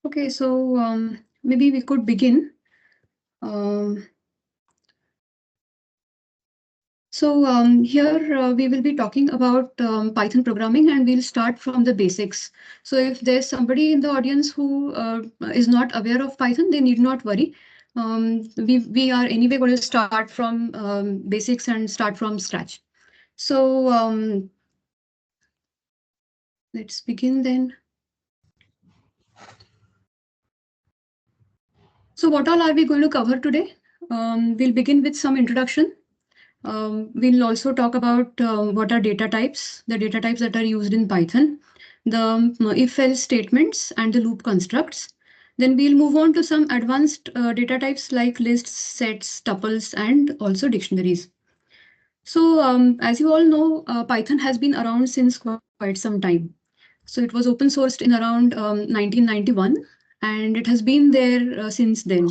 Okay, so maybe we could begin. Um, here we will be talking about Python programming, and we'll start from the basics. So if there's somebody in the audience who is not aware of Python, they need not worry. We are anyway going to start from basics and start from scratch. So let's begin then. So what all are we going to cover today? We'll begin with some introduction. We'll also talk about what are data types, the data types that are used in Python, the if-else statements and the loop constructs. Then we'll move on to some advanced data types like lists, sets, tuples, and also dictionaries. So as you all know, Python has been around since quite some time. So it was open sourced in around 1991, and it has been there since then.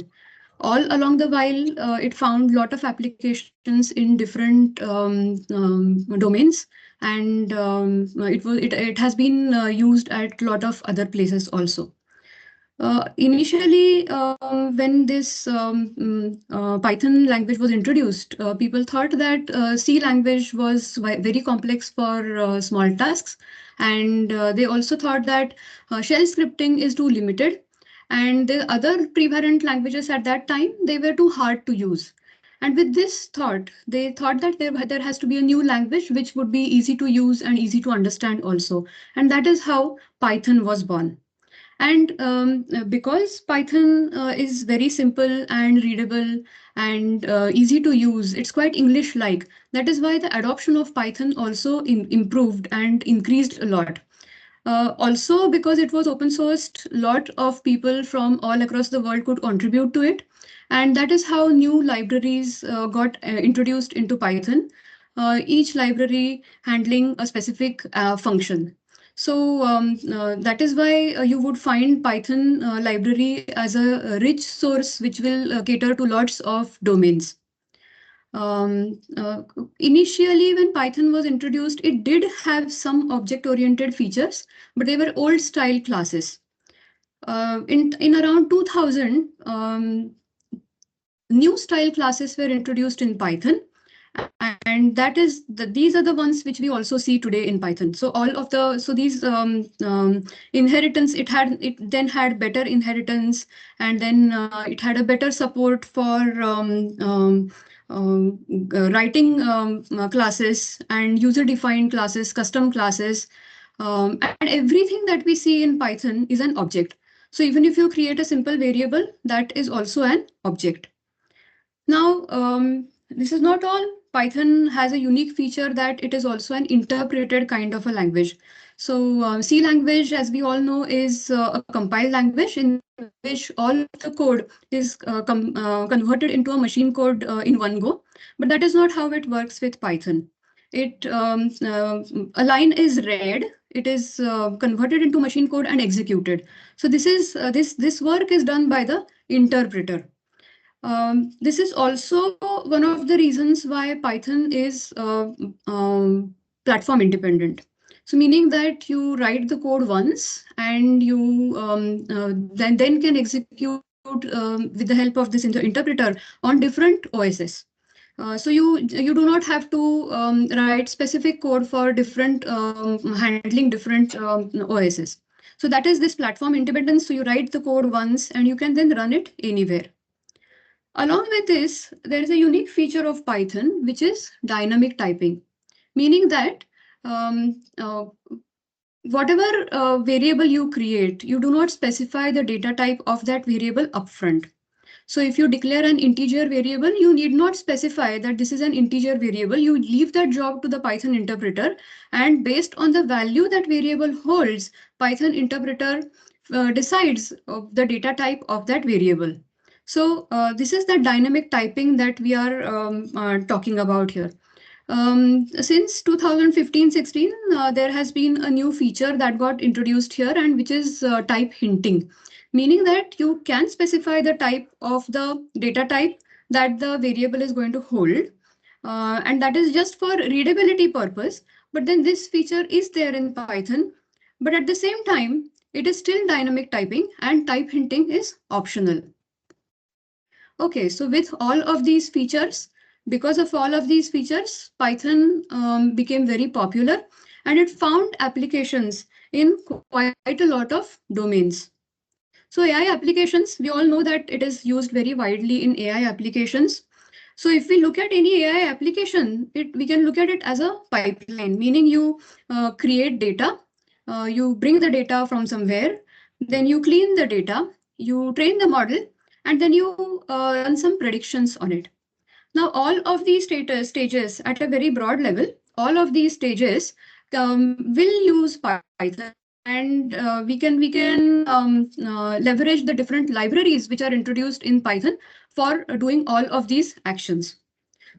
All along the while, it found a lot of applications in different domains, and it has been used at a lot of other places also. Initially, when this Python language was introduced, people thought that C language was very complex for small tasks, and they also thought that shell scripting is too limited, and the other pre-parent languages at that time, they were too hard to use. And with this thought, they thought that there has to be a new language which would be easy to use and easy to understand also. And that is how Python was born. And because Python is very simple and readable and easy to use, it's quite English-like. That is why the adoption of Python also improved and increased a lot. Also, because it was open sourced, lot of people from all across the world could contribute to it. And that is how new libraries got introduced into Python, each library handling a specific function. So that is why you would find Python library as a rich source which will cater to lots of domains. Um, uh, Initially, when Python was introduced, it did have some object-oriented features, but they were old-style classes. In around 2000, new style classes were introduced in Python, and these are the ones which we also see today in Python. So all of the so these inheritance, it then had better inheritance, and then it had a better support for writing classes and user-defined classes, custom classes, and everything that we see in Python is an object. So even if you create a simple variable, that is also an object. Now, this is not all. Python has a unique feature that it is also an interpreted kind of a language. So C language, as we all know, is a compiled language in which all of the code is converted into a machine code in one go. But that is not how it works with Python. A line is read, it is converted into machine code and executed. So this work is done by the interpreter. This is also one of the reasons why Python is platform independent. So meaning that you write the code once and you then can execute with the help of this interpreter on different OSs. So you do not have to write specific code for different handling different OSs. So that is this platform independence. So you write the code once and you can then run it anywhere. Along with this, there is a unique feature of Python, which is dynamic typing, meaning that whatever variable you create, you do not specify the data type of that variable upfront. So if you declare an integer variable, you need not specify that this is an integer variable. You leave that job to the Python interpreter, and based on the value that variable holds, Python interpreter decides the data type of that variable. So this is the dynamic typing that we are talking about here. Since 2015-16, there has been a new feature that got introduced here, and which is type hinting, meaning that you can specify the type of the data type that the variable is going to hold. And that is just for readability purpose. But then this feature is there in Python. But at the same time, it is still dynamic typing and type hinting is optional. Okay, so with all of these features, because of all of these features, Python became very popular and it found applications in quite a lot of domains. So AI applications, we all know that it is used very widely in AI applications. So if we look at any AI application, we can look at it as a pipeline, meaning you create data, you bring the data from somewhere, then you clean the data, you train the model, and then you run some predictions on it. Now, all of these stages at a very broad level, all of these stages will use Python, and we can leverage the different libraries which are introduced in Python for doing all of these actions.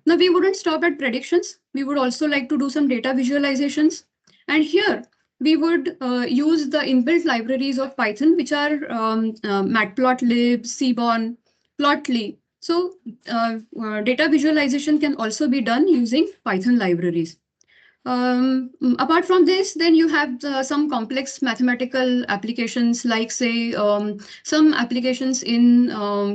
Now, we wouldn't stop at predictions. We would also like to do some data visualizations. And here, we would use the inbuilt libraries of Python, which are matplotlib, seaborn, plotly. So data visualization can also be done using Python libraries. Apart from this, then you have some complex mathematical applications, like say some applications in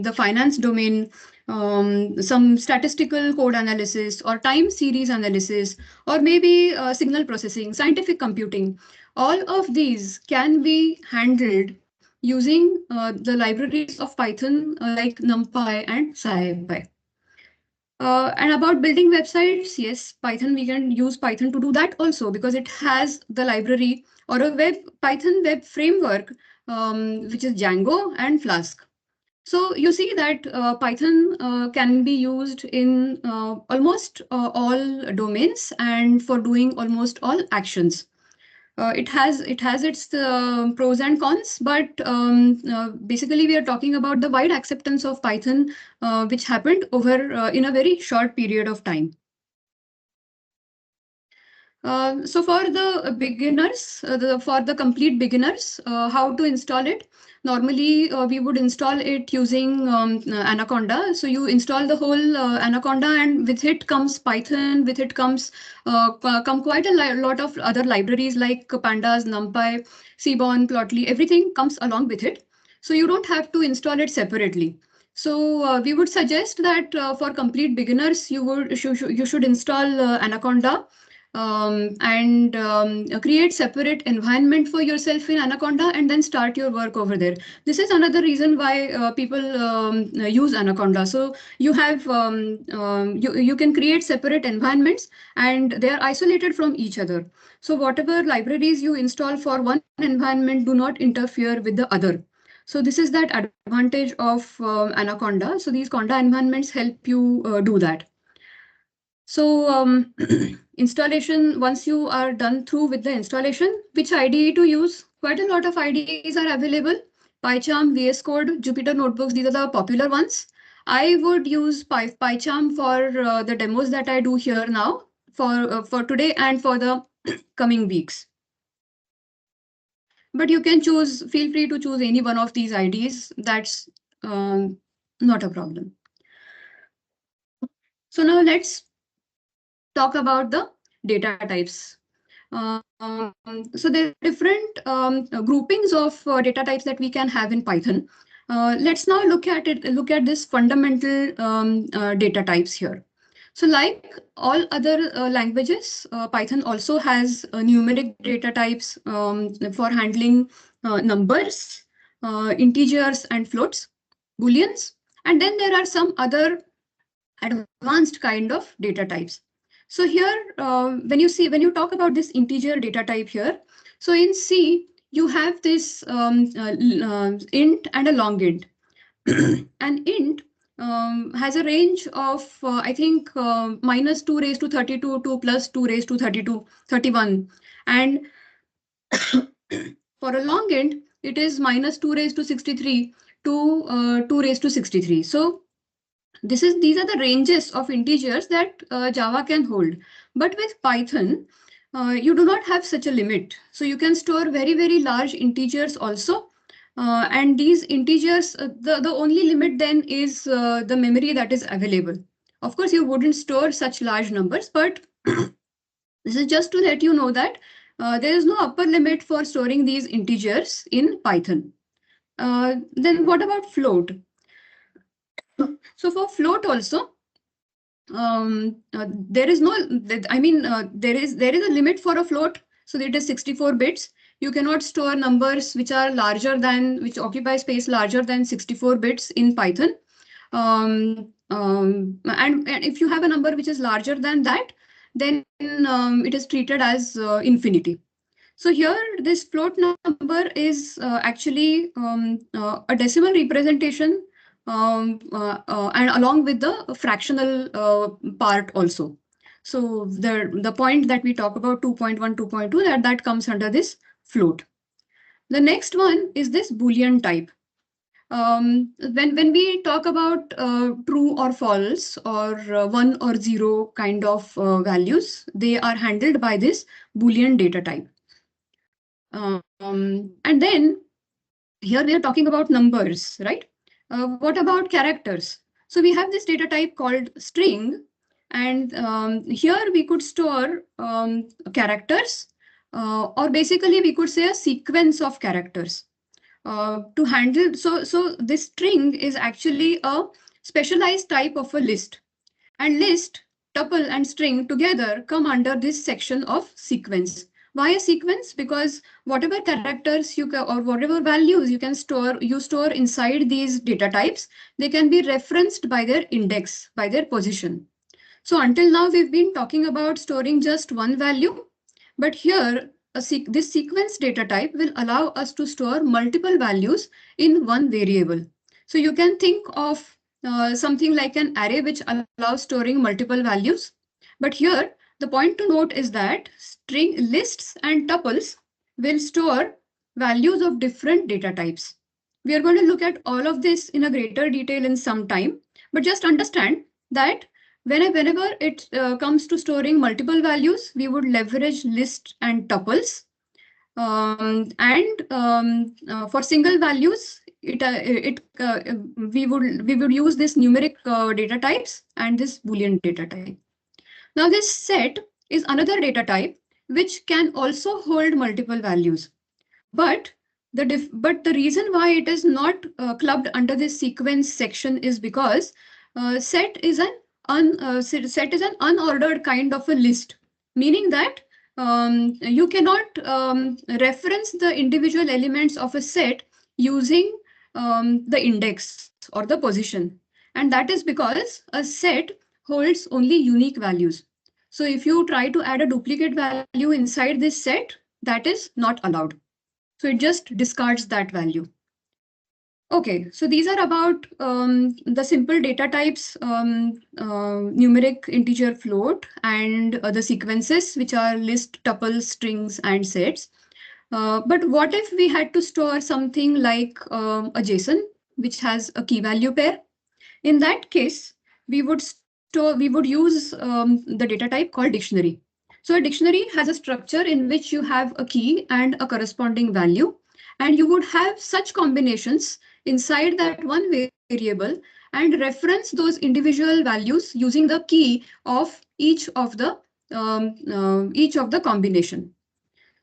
the finance domain, some statistical code analysis or time series analysis, or maybe signal processing, scientific computing. All of these can be handled using the libraries of Python like NumPy and SciPy. And about building websites, yes, Python, we can use Python to do that also because it has the library or a Python web framework, which is Django and Flask. So you see that Python can be used in almost all domains and for doing almost all actions. It has its pros and cons, but basically we are talking about the wide acceptance of Python, which happened over in a very short period of time. So for the beginners, for the complete beginners, how to install it? Normally, we would install it using Anaconda. So you install the whole Anaconda, and with it comes Python. With it comes come quite a lot of other libraries like Pandas, NumPy, Seaborn, Plotly. Everything comes along with it. So you don't have to install it separately. So we would suggest that for complete beginners, you should install Anaconda and create separate environment for yourself in Anaconda and then start your work over there. This is another reason why people use Anaconda. So you have you can create separate environments and they are isolated from each other. So whatever libraries you install for one environment do not interfere with the other. So this is that advantage of Anaconda. So these Conda environments help you do that. So installation, once you are done through with the installation, which IDE to use? Quite a lot of IDEs are available. PyCharm, VS Code, Jupyter Notebooks, these are the popular ones. I would use PyCharm for the demos that I do here now for today and for the coming weeks. But you can feel free to choose any one of these IDs. That's not a problem. So now let's talk about the data types. So there are different groupings of data types that we can have in Python. Let's now look at it. Look at this fundamental data types here. So like all other languages, Python also has numeric data types for handling numbers, integers and floats, booleans. And then there are some other advanced kind of data types. So here, when you talk about this integer data type here, so in C, you have this int and a long int. An int has a range of, I think, minus 2 raised to 32 to plus 2 raised to 32, 31. And for a long int, it is minus 2 raised to 63 to 2 raised to 63. So these are the ranges of integers that Java can hold. But with Python, you do not have such a limit. So you can store very, very large integers also. And these integers, the only limit then is the memory that is available. Of course, you wouldn't store such large numbers, but this is just to let you know that There is no upper limit for storing these integers in Python. Then what about float? So for float also, there is no, I mean, there is a limit for a float. So it is 64 bits. You cannot store numbers which are larger than, which occupy space larger than 64 bits in Python. And if you have a number which is larger than that, then it is treated as infinity. So here, this float number is actually a decimal representation, and along with the fractional part also. So the point that we talk about 2.1, 2.2, that comes under this float. The next one is this Boolean type. When we talk about true or false or 1 or 0 kind of values, they are handled by this Boolean data type. And then here we are talking about numbers, right? What about characters? So we have this data type called string, and here we could store characters, or basically we could say a sequence of characters to handle. So this string is actually a specialized type of a list, and list, tuple, and string together come under this section of sequence. Why a sequence? Because whatever characters or whatever values you store inside these data types, they can be referenced by their index, by their position. So until now, we've been talking about storing just one value, but here this sequence data type will allow us to store multiple values in one variable. So you can think of something like an array which allows storing multiple values. But here, the point to note is that string lists and tuples will store values of different data types. We are going to look at all of this in a greater detail in some time, but just understand that whenever it comes to storing multiple values, we would leverage list and tuples. For single values, we would use this numeric data types and this Boolean data type. Now this set is another data type which can also hold multiple values. But the reason why it is not clubbed under this sequence section is because set is an unordered kind of a list, meaning that you cannot reference the individual elements of a set using the index or the position, and that is because a set holds only unique values. So if you try to add a duplicate value inside this set, that is not allowed. So it just discards that value. Okay, so these are about the simple data types, numeric, integer, float, and the sequences, which are list, tuples, strings, and sets. But what if we had to store something like a JSON, which has a key value pair? In that case, we would use the data type called dictionary. So a dictionary has a structure in which you have a key and a corresponding value, and you would have such combinations inside that one variable and reference those individual values using the key of each of the combination.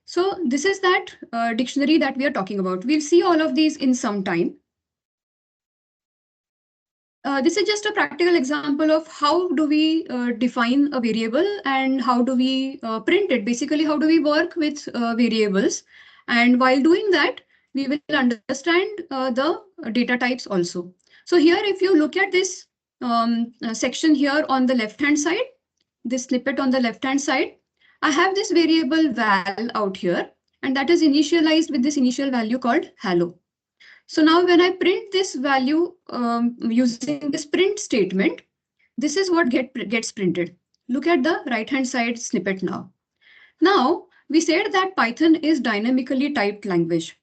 So this is that dictionary that we are talking about. We'll see all of these in some time. This is just a practical example of how do we define a variable and how do we print it. Basically, how do we work with variables? And while doing that, we will understand the data types also. So here, if you look at this section here on the left-hand side, this snippet on the left-hand side, I have this variable val out here, and that is initialized with this initial value called hello. So now when I print this value using this print statement, this is what gets printed. Look at the right-hand side snippet now. Now, we said that Python is dynamically typed language,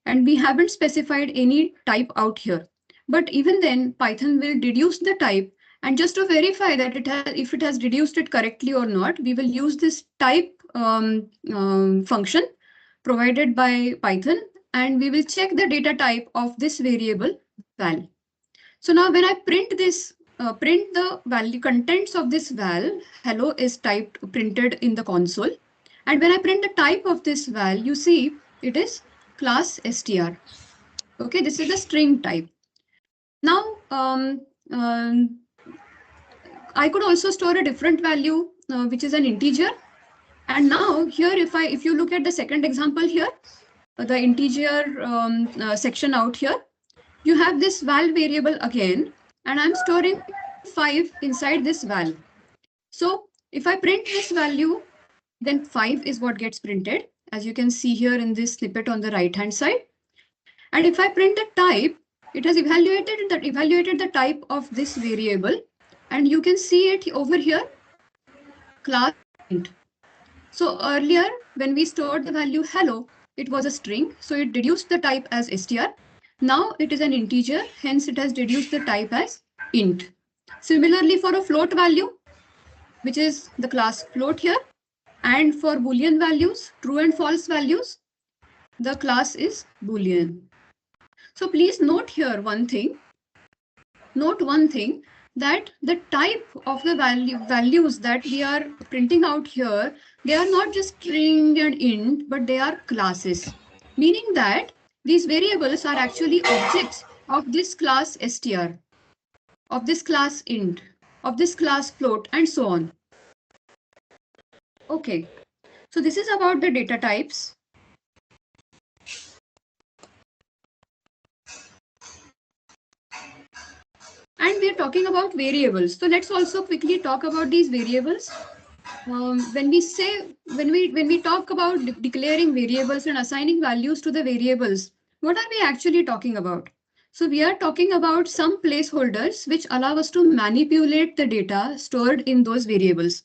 and we haven't specified any type out here. But even then, Python will deduce the type, and just to verify that if it has deduced it correctly or not, we will use this type function provided by Python, and we will check the data type of this variable val. So now when I print this, print the value contents of this val, hello is typed printed in the console. And when I print the type of this val, you see it is class str. Okay, this is the string type. Now, um, I could also store a different value, which is an integer. And now here, if you look at the second example here, the integer section out here, you have this val variable again, and I'm storing 5 inside this val. So if I print this value, then 5 is what gets printed, as you can see here in this snippet on the right hand side. And if I print the type, it has evaluated the type of this variable, and you can see it over here, class int. So earlier, when we stored the value hello, it was a string, so it deduced the type as str. Now it is an integer, hence it has deduced the type as int. Similarly, for a float value, which is the class float here, and for Boolean values, true and false values, the class is Boolean. So please note here one thing. Note one thing, that the type of the values that we are printing out here, they are not just string and int, but they are classes, meaning that these variables are actually objects of this class str, of this class int, of this class float, and so on. Okay, so this is about the data types. And we are talking about variables. So let's also quickly talk about these variables. When we talk about declaring variables and assigning values to the variables, what are we actually talking about? So we are talking about some placeholders which allow us to manipulate the data stored in those variables.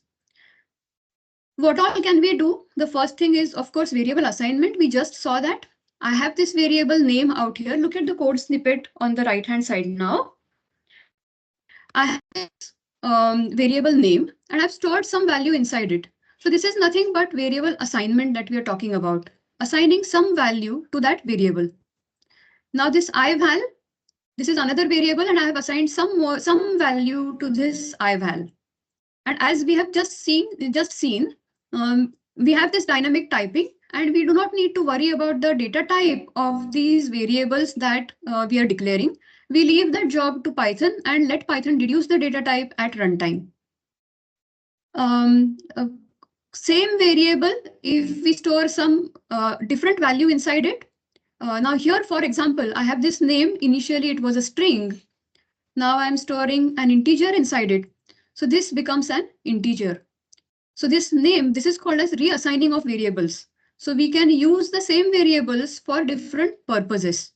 What all can we do? The first thing is, of course, variable assignment. We just saw that. I have this variable name out here. Look at the code snippet on the right hand side now. I have this variable name, and I've stored some value inside it. So this is nothing but variable assignment that we are talking about, assigning some value to that variable. Now this ival, this is another variable, and I have assigned some value to this ival. And as we have just seen, we have this dynamic typing, and we do not need to worry about the data type of these variables that we are declaring. We leave that job to Python and let Python deduce the data type at runtime. Same variable, if we store some different value inside it. Now here, for example, I have this name. Initially, it was a string. Now I'm storing an integer inside it. So this becomes an integer. So this name, this is called as reassigning of variables. So we can use the same variables for different purposes.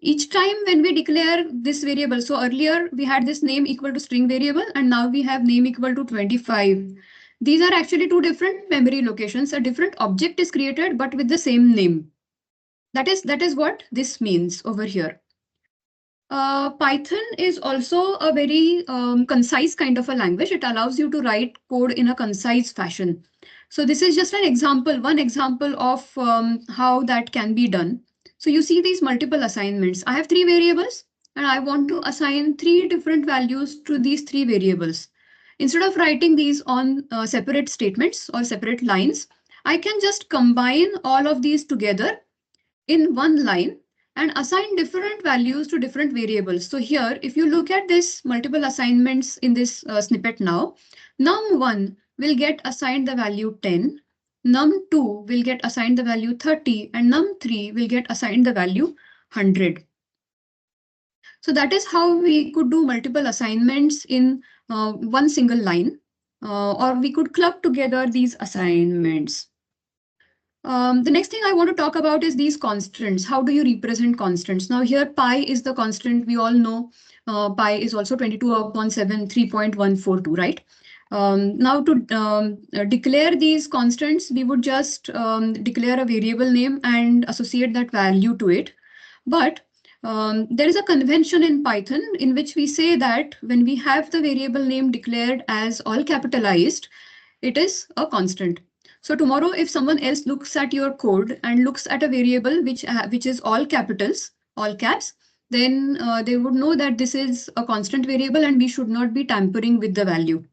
Each time when we declare this variable, so earlier we had this name equal to string variable, and now we have name equal to 25. These are actually two different memory locations. A different object is created, but with the same name. That is what this means over here. Python is also a very concise kind of a language. It allows you to write code in a concise fashion. So this is just an example, one example of how that can be done. So you see these multiple assignments. I have 3 variables, and I want to assign 3 different values to these 3 variables. Instead of writing these on separate statements or separate lines, I can just combine all of these together in one line and assign different values to different variables. So here, if you look at this multiple assignments in this snippet now, num1 will get assigned the value 10, num2 will get assigned the value 30, and num3 will get assigned the value 100. So that is how we could do multiple assignments in one single line, or we could club together these assignments. The next thing I want to talk about is these constants. How do you represent constants? Now here pi is the constant. We all know pi is also 22 upon 7, 3.142, right? Now to declare these constants, we would just declare a variable name and associate that value to it. But there is a convention in Python in which we say that when we have the variable name declared as all capitalized, it is a constant. So tomorrow, if someone else looks at your code and looks at a variable which is all capitals, all caps, then they would know that this is a constant variable and we should not be tampering with the value.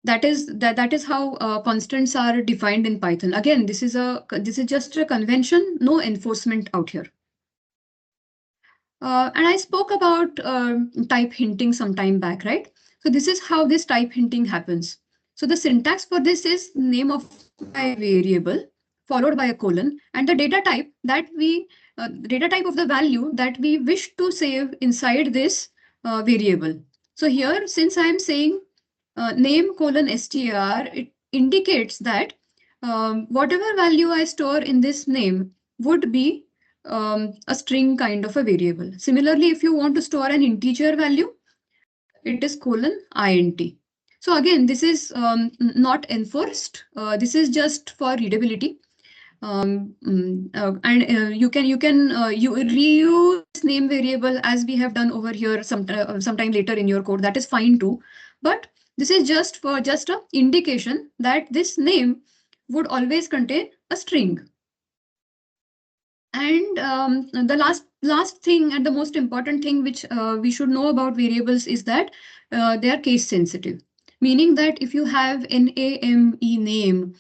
That is how constants are defined in Python. Again, this is just a convention, no enforcement out here. And I spoke about type hinting some time back, right? So this is how this type hinting happens. So the syntax for this is name of my variable followed by a colon and the data type of the value that we wish to save inside this variable. So here, since I am saying name colon str, it indicates that whatever value I store in this name would be a string kind of a variable. Similarly, if you want to store an integer value, it is colon int. So again, this is not enforced. This is just for readability. You reuse this name variable as we have done over here sometime later in your code. That is fine too. But this is just a indication that this name would always contain a string. And the last thing and the most important thing which we should know about variables is that they are case sensitive, meaning that if you have an AME name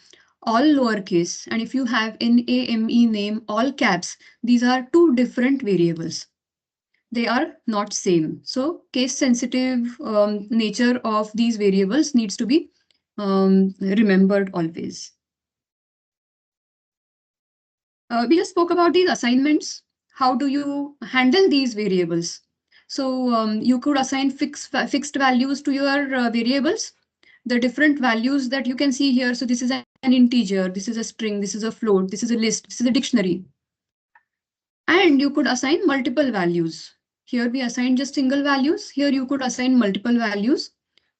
all lowercase and if you have an AME name all caps, these are two different variables. They are not same. So case sensitive nature of these variables needs to be remembered always. We just spoke about these assignments. How do you handle these variables? So you could assign fixed values to your variables. The different values that you can see here. So this is an integer, this is a string, this is a float, this is a list, this is a dictionary. And you could assign multiple values. Here we assign just single values. Here you could assign multiple values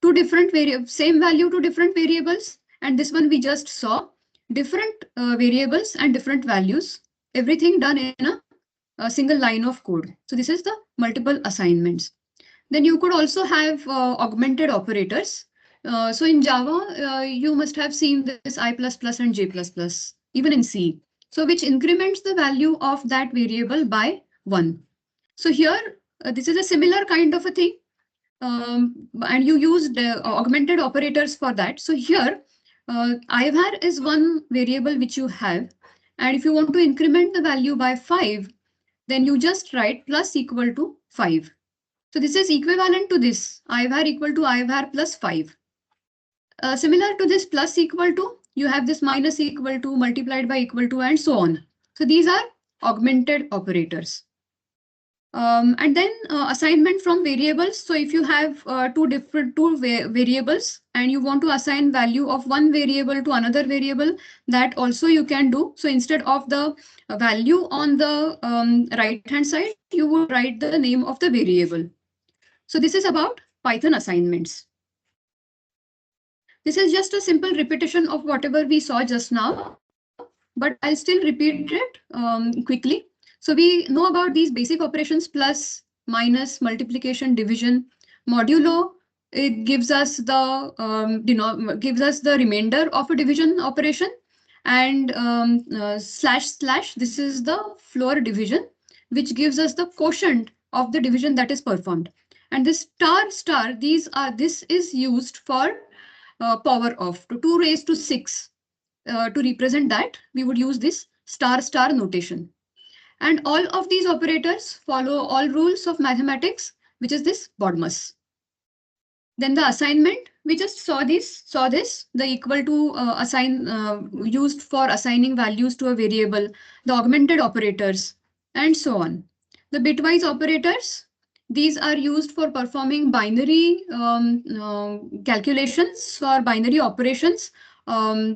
to different variables, same value to different variables. And this one we just saw different variables and different values, everything done in a single line of code. So this is the multiple assignments. Then you could also have augmented operators. So in Java, you must have seen this I++ and J++, even in C. So which increments the value of that variable by 1. So here, this is a similar kind of a thing. And you used augmented operators for that. So here, IVAR is one variable which you have. And if you want to increment the value by 5, then you just write plus equal to 5. So this is equivalent to this, IVAR equal to IVAR plus 5. Similar to this plus equal to, you have this minus equal to, multiplied by equal to, and so on. So these are augmented operators. And then assignment from variables. So if you have two variables and you want to assign value of one variable to another variable, that also you can do. So instead of the value on the right hand side, you would write the name of the variable. So this is about Python assignments. This is just a simple repetition of whatever we saw just now, but I'll still repeat it quickly. So we know about these basic operations: plus, minus, multiplication, division. Modulo, it gives us the remainder of a division operation, and slash slash, this is the floor division, which gives us the quotient of the division that is performed. And this star star, this is used for power of to 2 raised to 6. To represent that, we would use this star star notation. And all of these operators follow all rules of mathematics, which is this BODMAS. Then the assignment, we just saw this, the equal to used for assigning values to a variable, the augmented operators, and so on. The bitwise operators, these are used for performing binary calculations or binary operations on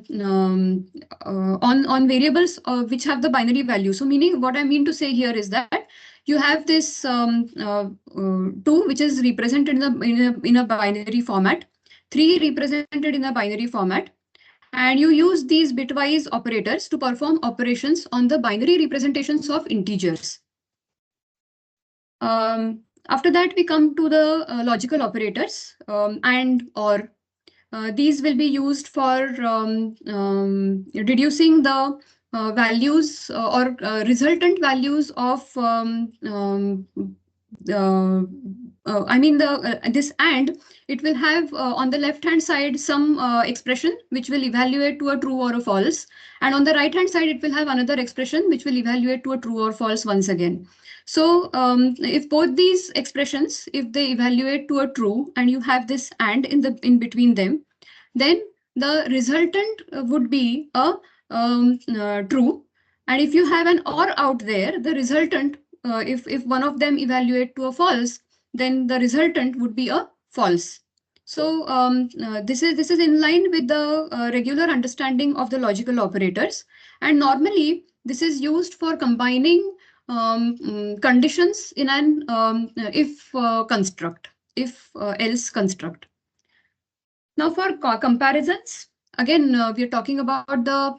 variables which have the binary value. So meaning, what I mean to say here is that you have this 2, which is represented in a binary format, 3 represented in a binary format, and you use these bitwise operators to perform operations on the binary representations of integers. After that, we come to the logical operators, and or. These will be used for reducing the values or resultant values of I mean the this and it will have on the left hand side some expression which will evaluate to a true or a false, and on the right hand side it will have another expression which will evaluate to a true or false once again. So if both these expressions, if they evaluate to a true and you have this and in between them, then the resultant would be a true. And if you have an or out there, the resultant, if one of them evaluate to a false, then the resultant would be a false. So this is in line with the regular understanding of the logical operators, and normally this is used for combining conditions in an if construct, if else construct. Now for comparisons, again, we're talking about the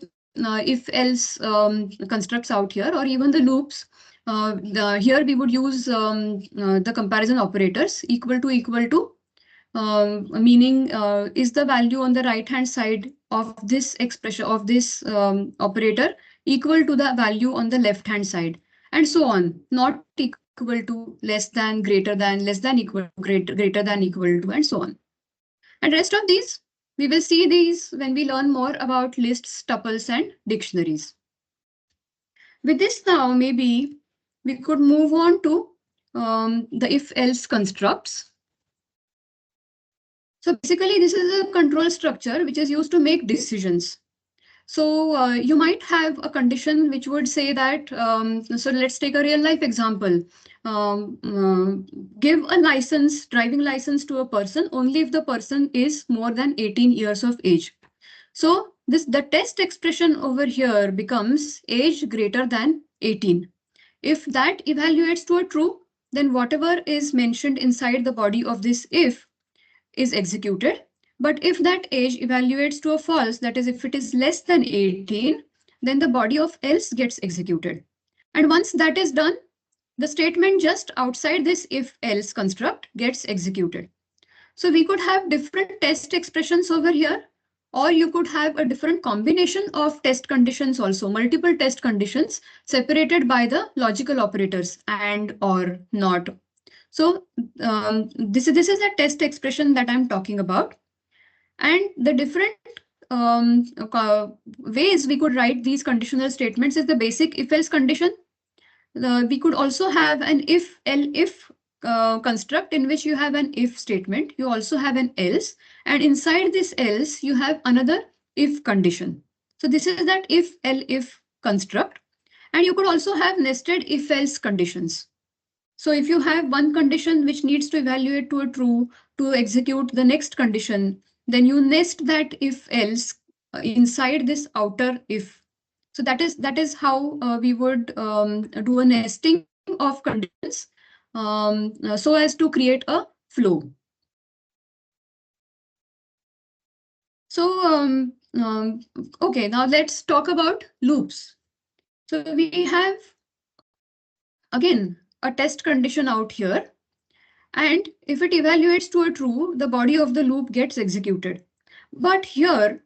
if else constructs out here, or even the loops. Here we would use the comparison operators equal to, meaning is the value on the right hand side of this expression of this operator equal to the value on the left hand side, and so on, not equal to, less than, greater than, less than, equal, greater than, equal to, and so on. And rest of these, we will see these when we learn more about lists, tuples, and dictionaries. With this now, maybe we could move on to the if-else constructs. So basically, this is a control structure which is used to make decisions. So you might have a condition which would say that, so let's take a real life example. Give a license, driving license to a person only if the person is more than 18 years of age. So the test expression over here becomes age greater than 18. If that evaluates to a true, then whatever is mentioned inside the body of this if is executed. But if that age evaluates to a false, that is, if it is less than 18, then the body of else gets executed. And once that is done, the statement just outside this if else construct gets executed. So we could have different test expressions over here, or you could have a different combination of test conditions also, multiple test conditions separated by the logical operators and, or, not. So this is a test expression that I'm talking about. And the different ways we could write these conditional statements is the basic if-else condition. We could also have an if construct in which you have an if statement. You also have an else. And inside this else, you have another if condition. So this is that if construct. And you could also have nested if-else conditions. So if you have one condition which needs to evaluate to a true to execute the next condition, then you nest that if else inside this outer if. So that is how we would do a nesting of conditions so as to create a flow. So okay, now let's talk about loops. So we have again a test condition out here. And if it evaluates to a true, the body of the loop gets executed. But here,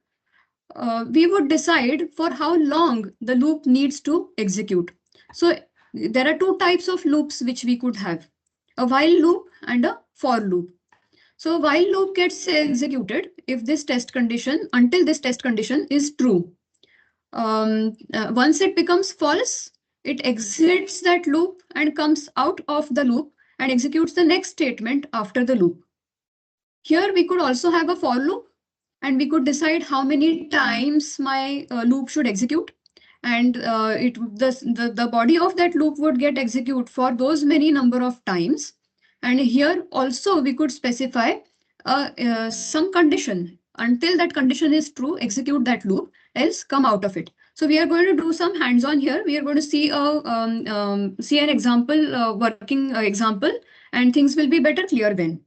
we would decide for how long the loop needs to execute. So there are two types of loops which we could have, a while loop and a for loop. So while loop gets executed if this test condition, until this test condition is true. Once it becomes false, it exits that loop and comes out of the loop and executes the next statement after the loop. Here we could also have a for loop, and we could decide how many times my loop should execute. And the body of that loop would get execute for those many number of times. And here also we could specify some condition. Until that condition is true, execute that loop, else come out of it. So we are going to do some hands-on here. We are going to see see an example, working example, and things will be better clear then.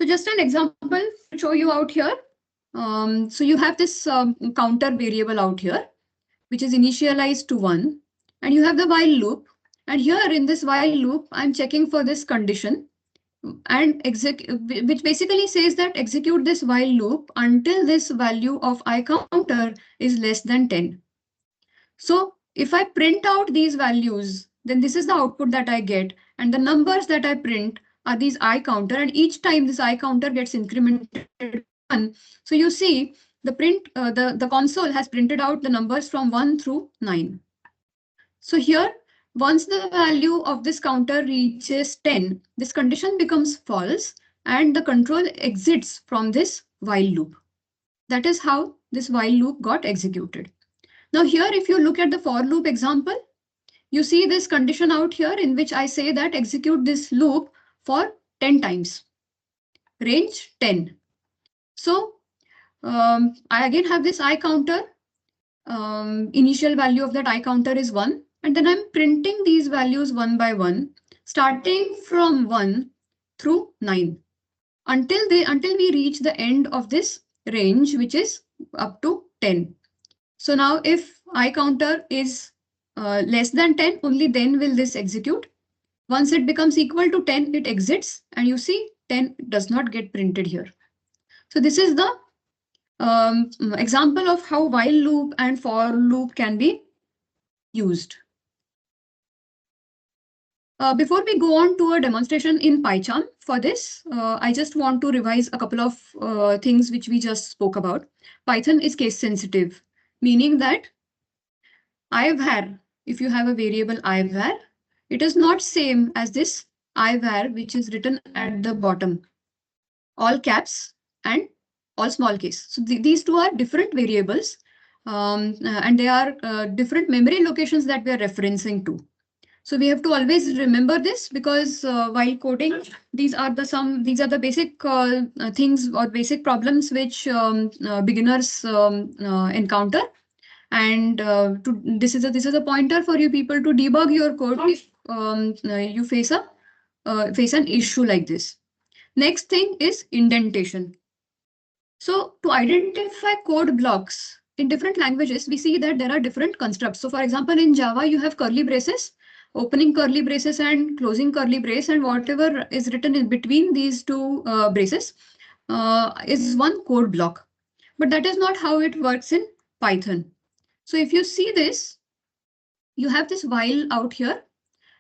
So just an example to show you out here. So you have this counter variable out here, which is initialized to 1, and you have the while loop. And here in this while loop, I'm checking for this condition, and which basically says that execute this while loop until this value of I counter is less than 10. So if I print out these values, then this is the output that I get. And the numbers that I print are these I counter. And each time this I counter gets incremented by 1. So you see the console has printed out the numbers from 1 through 9. So here, once the value of this counter reaches 10, this condition becomes false and the control exits from this while loop. That is how this while loop got executed. Now here, if you look at the for loop example, you see this condition out here in which I say that execute this loop for 10 times, range 10. So I again have this I counter. Initial value of that I counter is 1. And then I'm printing these values one by one, starting from 1 through 9 until we reach the end of this range, which is up to 10. So now if I counter is less than 10, only then will this execute. Once it becomes equal to 10, it exits, and you see 10 does not get printed here. So this is the example of how while loop and for loop can be used. Before we go on to a demonstration in PyCharm, for this, I just want to revise a couple of things which we just spoke about. Python is case sensitive, meaning that ivar, if you have a variable ivar, it is not same as this ivar, which is written at the bottom, all caps and all small case. So these two are different variables, and they are different memory locations that we are referencing to. So we have to always remember this because while coding, these are the basic things or basic problems which beginners encounter. And this is a pointer for you people to debug your code if you face an issue like this. Next thing is indentation. So to identify code blocks in different languages, we see that there are different constructs. So for example, in Java, you have curly braces, opening curly braces and closing curly brace, and whatever is written in between these two braces is one code block. But that is not how it works in Python. So if you see this, you have this while out here,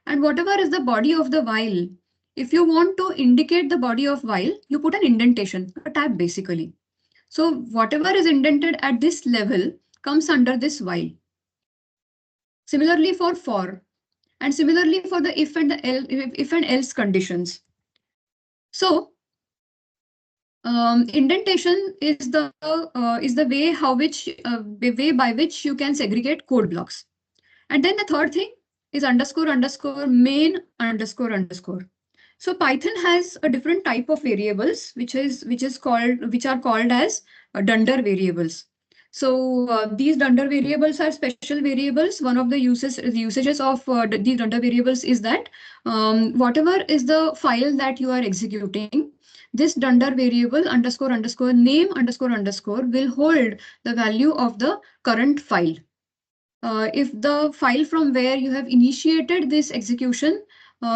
and whatever is the body of the while, if you want to indicate the body of while, you put an indentation, a tab basically. So whatever is indented at this level comes under this while. Similarly for, and similarly for the if and else conditions. So indentation is the way by which you can segregate code blocks. And then the third thing is underscore underscore main underscore underscore. So Python has a different type of variables, which are called as dunder variables. So these dunder variables are special variables. One of the usages of these dunder variables is that whatever is the file that you are executing, this dunder variable underscore underscore name underscore underscore will hold the value of the current file. If the file from where you have initiated this execution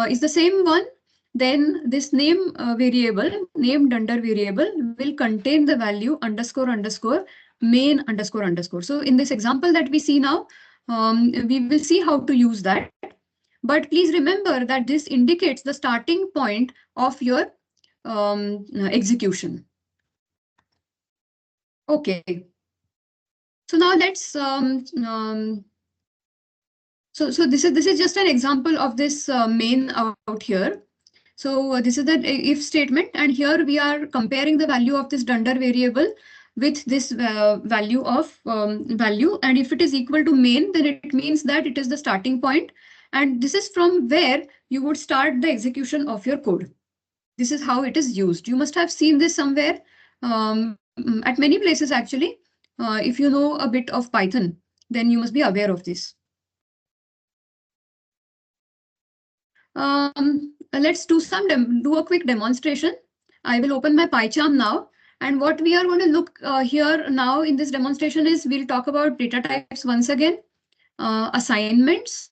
is the same one, then this name variable, name dunder variable, will contain the value underscore underscore main underscore underscore. So in this example that we see now, we will see how to use that. But please remember that this indicates the starting point of your execution. Okay. So now let's So this is just an example of this main out here. So this is the if statement, and here we are comparing the value of this dunder variable with this value of value, and if it is equal to main, then it means that it is the starting point, and this is from where you would start the execution of your code. This is how it is used. You must have seen this somewhere at many places actually. If you know a bit of Python, then you must be aware of this. Let's do a quick demonstration. I will open my PyCharm now. And what we are going to look here now in this demonstration is we'll talk about data types once again, assignments,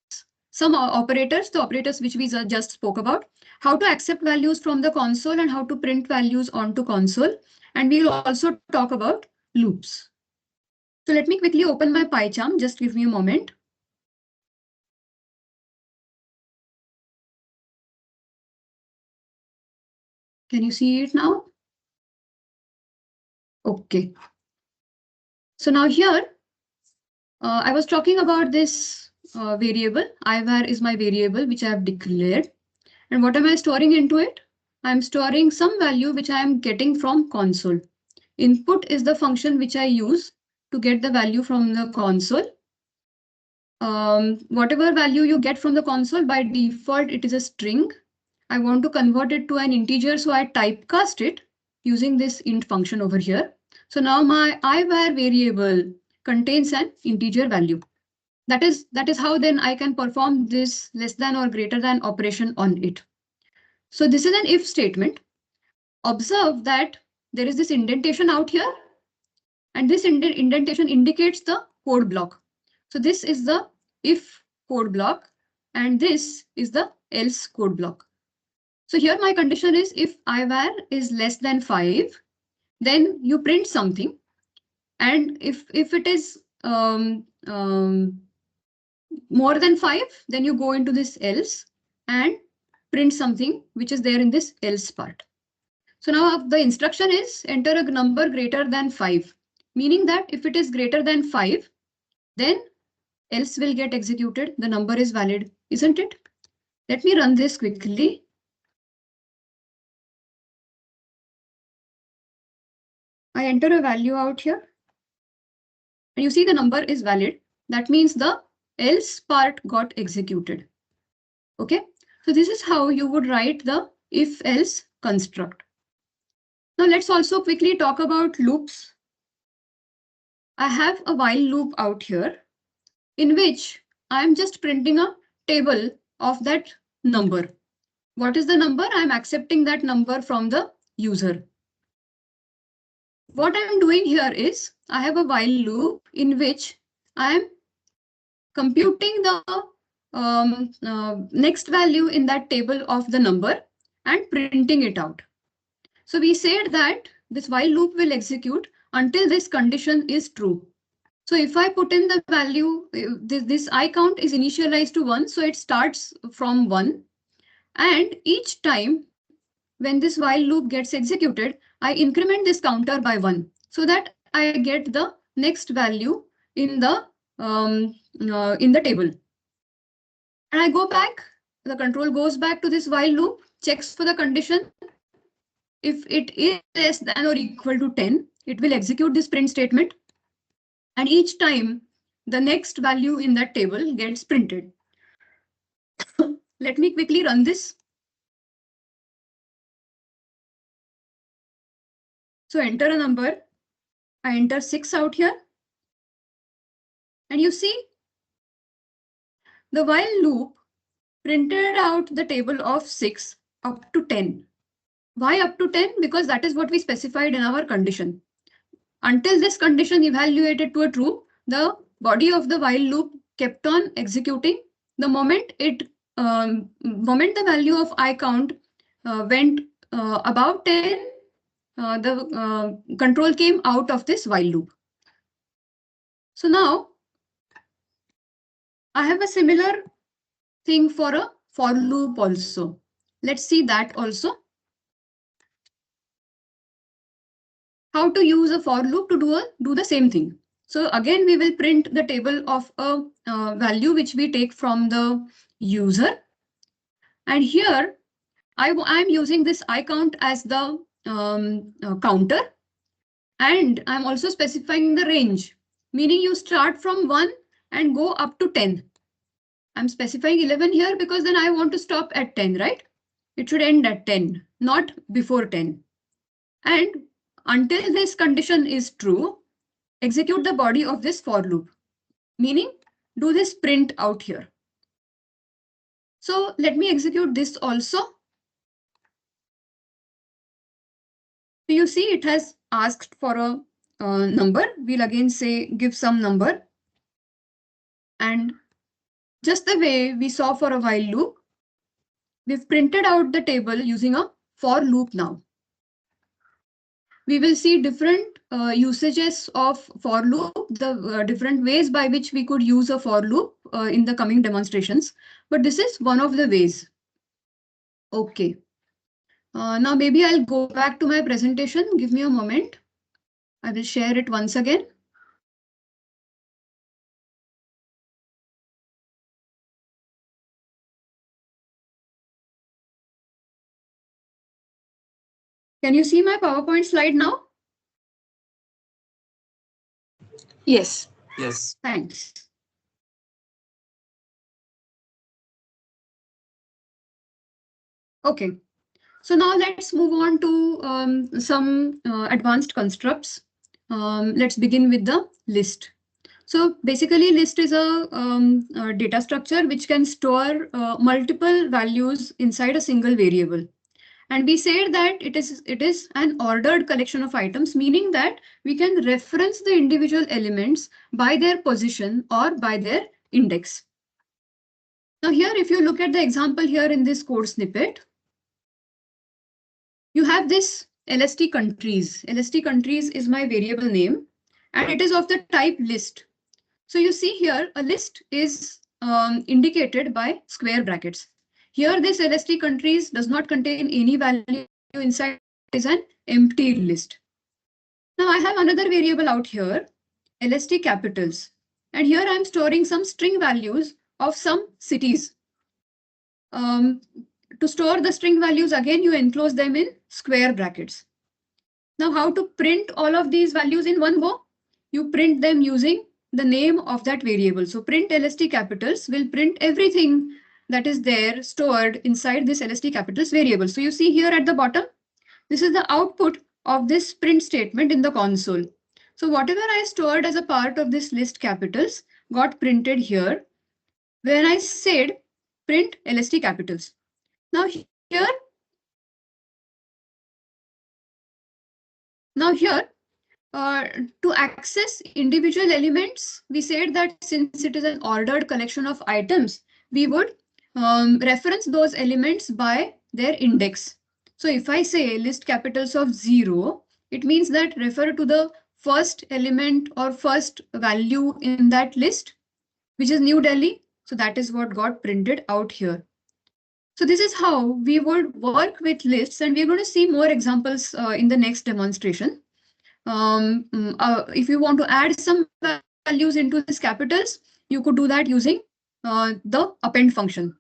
some operators, the operators which we just spoke about, how to accept values from the console and how to print values onto console. And we'll also talk about loops. So let me quickly open my PyCharm. Just give me a moment. Can you see it now? Okay. So now here, I was talking about this variable. I_var is my variable which I have declared. And what am I storing into it? I'm storing some value which I am getting from console. Input is the function which I use to get the value from the console. Whatever value you get from the console, by default, it is a string. I want to convert it to an integer, so I typecast it using this int function over here. So now my I_var variable contains an integer value. That is how then I can perform this less than or greater than operation on it. So this is an if statement. Observe that there is this indentation out here, and this indentation indicates the code block. So this is the if code block, and this is the else code block. So here my condition is if I_var is less than 5, then you print something. And if it is more than 5, then you go into this else and print something which is there in this else part. So now the instruction is enter a number greater than 5, meaning that if it is greater than 5, then else will get executed. The number is valid, isn't it? Let me run this quickly. I enter a value out here, and you see the number is valid. That means the else part got executed. Okay, so this is how you would write the if-else construct. Now let's also quickly talk about loops. I have a while loop out here in which I'm just printing a table of that number. What is the number? I'm accepting that number from the user. What I'm doing here is I have a while loop in which I'm computing the next value in that table of the number and printing it out. So we said that this while loop will execute until this condition is true. So if I put in the value, this I count is initialized to 1, so it starts from 1. And each time when this while loop gets executed, I increment this counter by 1 so that I get the next value in the table. And I go back, the control goes back to this while loop, checks for the condition. If it is less than or equal to 10, it will execute this print statement. And each time the next value in that table gets printed. Let me quickly run this. So enter a number. I enter 6 out here. And you see the while loop printed out the table of 6 up to 10. Why up to 10? Because that is what we specified in our condition. Until this condition evaluated to a true, the body of the while loop kept on executing. The moment the value of I count went above 10, the control came out of this while loop. So now I have a similar thing for a for loop also. Let's see that also. How to use a for loop to do the same thing. So again, we will print the table of a value which we take from the user. And here I'm using this I count as the counter. And I'm also specifying the range, meaning you start from 1 and go up to 10. I'm specifying 11 here because then I want to stop at 10, right? It should end at 10, not before 10. And until this condition is true, execute the body of this for loop, meaning do this print out here. So let me execute this also. So you see it has asked for a number. We'll again say give some number. And just the way we saw for a while loop, we've printed out the table using a for loop now. We will see different usages of for loop, the different ways by which we could use a for loop in the coming demonstrations. But this is one of the ways. Okay. Now maybe I'll go back to my presentation. Give me a moment. I will share it once again. Can you see my PowerPoint slide now? Yes. Yes. Thanks. Okay. So now let's move on to some advanced constructs. Let's begin with the list. So basically, list is a data structure which can store multiple values inside a single variable. And we said that it is an ordered collection of items, meaning that we can reference the individual elements by their position or by their index. Now here, if you look at the example here in this code snippet, you have this LST countries. LST countries is my variable name, and it is of the type list. So you see here, a list is indicated by square brackets. Here, this LST countries does not contain any value inside, is an empty list. Now I have another variable out here, LST capitals. And here I'm storing some string values of some cities. To store the string values, again, you enclose them in square brackets. Now, how to print all of these values in one go? You print them using the name of that variable. So print LST capitals will print everything that is there stored inside this LST capitals variable. So you see here at the bottom, this is the output of this print statement in the console. So whatever I stored as a part of this list capitals got printed here when I said print LST capitals. Now here, Uh, to access individual elements, we said that since it is an ordered collection of items, we would reference those elements by their index. So if I say list capitals of 0, it means that refer to the first element or first value in that list, which is New Delhi. So that is what got printed out here. So this is how we would work with lists, and we're going to see more examples in the next demonstration. If you want to add some values into these capitals, you could do that using the append function.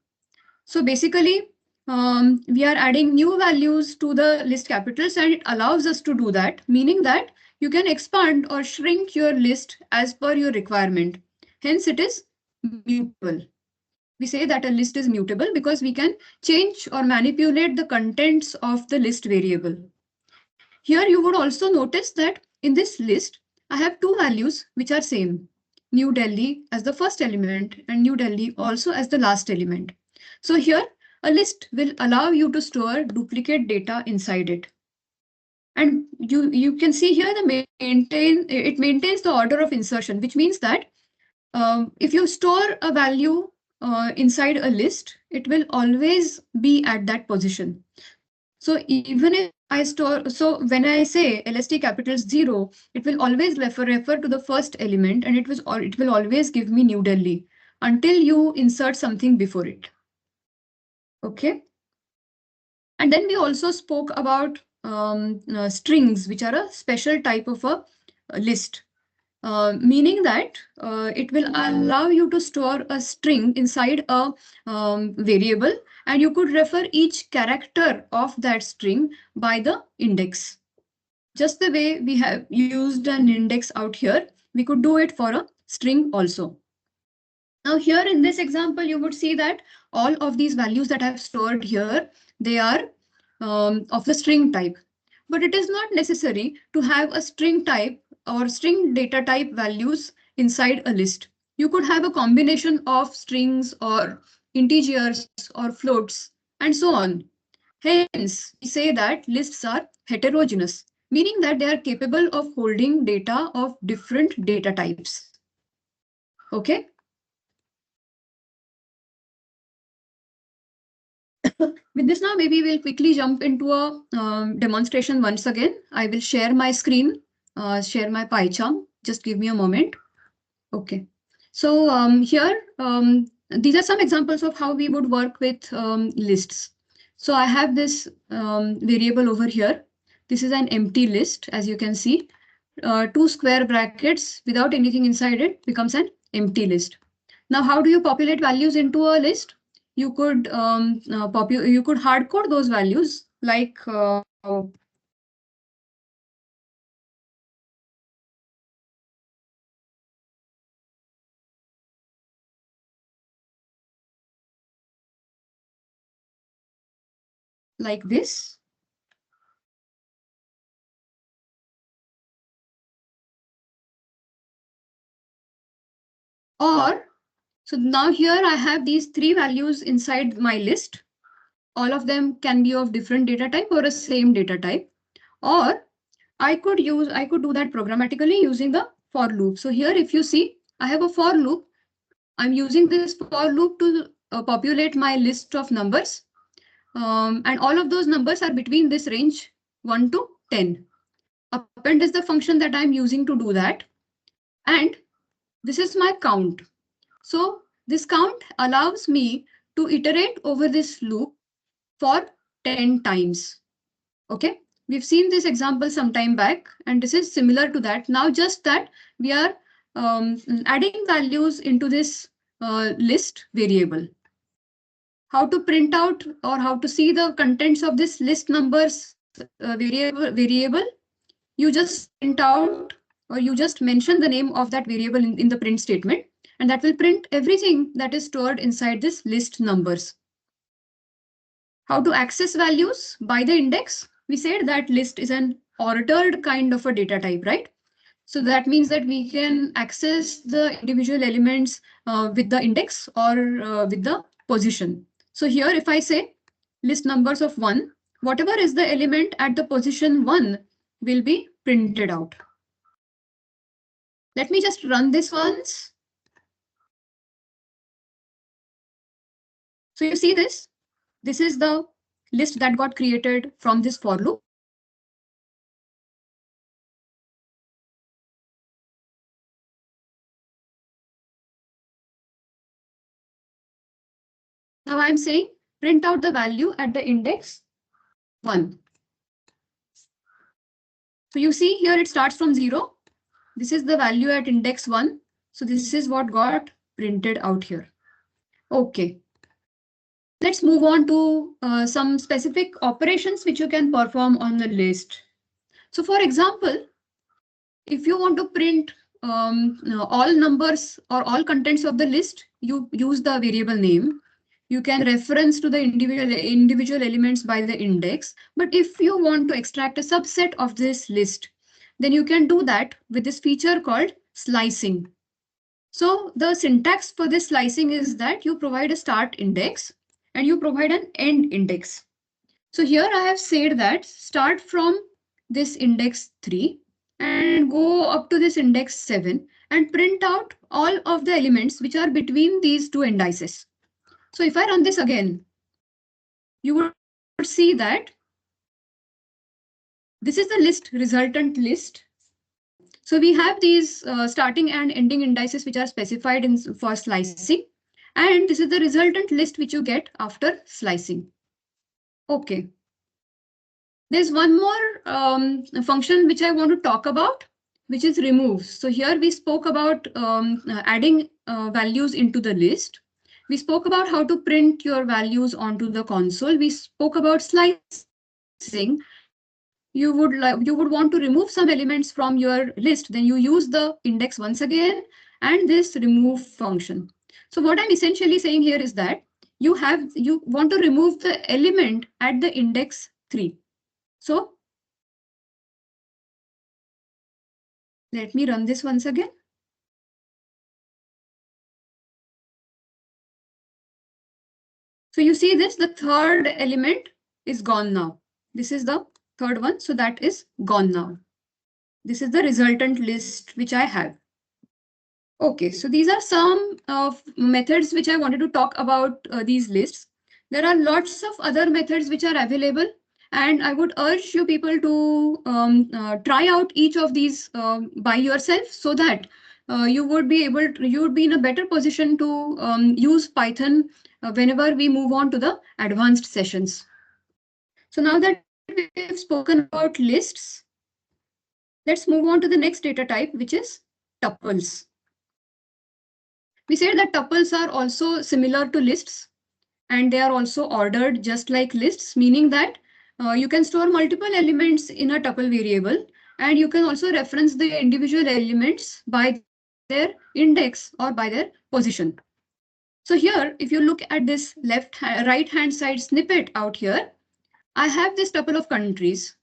So basically, we are adding new values to the list capitals, and it allows us to do that, meaning that you can expand or shrink your list as per your requirement. Hence, it is mutable. We say that a list is mutable because we can change or manipulate the contents of the list variable. Here you would also notice that in this list, I have two values which are same. New Delhi as the first element and New Delhi also as the last element. So here a list will allow you to store duplicate data inside it. And you can see here it maintains the order of insertion, which means that if you store a value inside a list, it will always be at that position. So even if I store, so when I say LST capitals 0, it will always refer to the first element, and it will always give me New Delhi until you insert something before it. Okay. And then we also spoke about strings, which are a special type of a list. Meaning that it will allow you to store a string inside a variable, and you could refer each character of that string by the index. Just the way we have used an index out here, we could do it for a string also. Now here in this example, you would see that all of these values that I've stored here, they are of the string type. But it is not necessary to have a string type or string data type values inside a list. You could have a combination of strings or integers or floats and so on. Hence, we say that lists are heterogeneous, meaning that they are capable of holding data of different data types. Okay. With this now, maybe we'll quickly jump into a demonstration once again. I will share my screen, share my pie chart. Just give me a moment. Okay. So here, these are some examples of how we would work with lists. So I have this variable over here. This is an empty list, as you can see. Two square brackets without anything inside it becomes an empty list. Now, how do you populate values into a list? You could you could hard code those values like this. Or, so now here I have these three values inside my list. All of them can be of different data type or a same data type. Or I could do that programmatically using the for loop. So here, if you see, I have a for loop. I'm using this for loop to populate my list of numbers. And all of those numbers are between this range 1 to 10. Append is the function that I'm using to do that. And this is my count. So this count allows me to iterate over this loop for 10 times. Okay, we've seen this example some time back, and this is similar to that. Now, just that we are adding values into this list variable. How to print out or how to see the contents of this list numbers variable? You just print out or you just mention the name of that variable in the print statement, and that will print everything that is stored inside this list numbers. How to access values by the index? We said that list is an ordered kind of a data type, right? So that means that we can access the individual elements with the index or with the position. So here, if I say list numbers of 1, whatever is the element at the position 1 will be printed out. Let me just run this once. So you see this? This is the list that got created from this for loop. Now I'm saying print out the value at the index 1. So you see here it starts from 0. This is the value at index 1. So this is what got printed out here. Okay. Let's move on to some specific operations which you can perform on the list. So for example, if you want to print all numbers or all contents of the list, you use the variable name. You can reference to the individual elements by the index. But if you want to extract a subset of this list, then you can do that with this feature called slicing. So the syntax for this slicing is that you provide a start index and you provide an end index. So here I have said that start from this index 3 and go up to this index 7 and print out all of the elements which are between these two indices. So if I run this again, you would see that this is the list resultant list. So we have these starting and ending indices which are specified for slicing. And this is the resultant list which you get after slicing. Okay. There's one more function which I want to talk about, which is remove. So here we spoke about adding values into the list. We spoke about how to print your values onto the console. We spoke about slicing. You would want to remove some elements from your list. Then you use the index once again and this remove function. So what I'm essentially saying here is that you want to remove the element at the index 3. So let me run this once again. So you see this, the third element is gone now. This is the third one, so that is gone now. This is the resultant list which I have. Okay, so these are some of methods which I wanted to talk about these lists. There are lots of other methods which are available, and I would urge you people to try out each of these by yourself so that you would be in a better position to use Python whenever we move on to the advanced sessions. So now that we have spoken about lists, let's move on to the next data type, which is tuples. We said that tuples are also similar to lists and they are also ordered just like lists, meaning that you can store multiple elements in a tuple variable and you can also reference the individual elements by their index or by their position. So here, if you look at this right hand side snippet out here, I have this tuple of countries,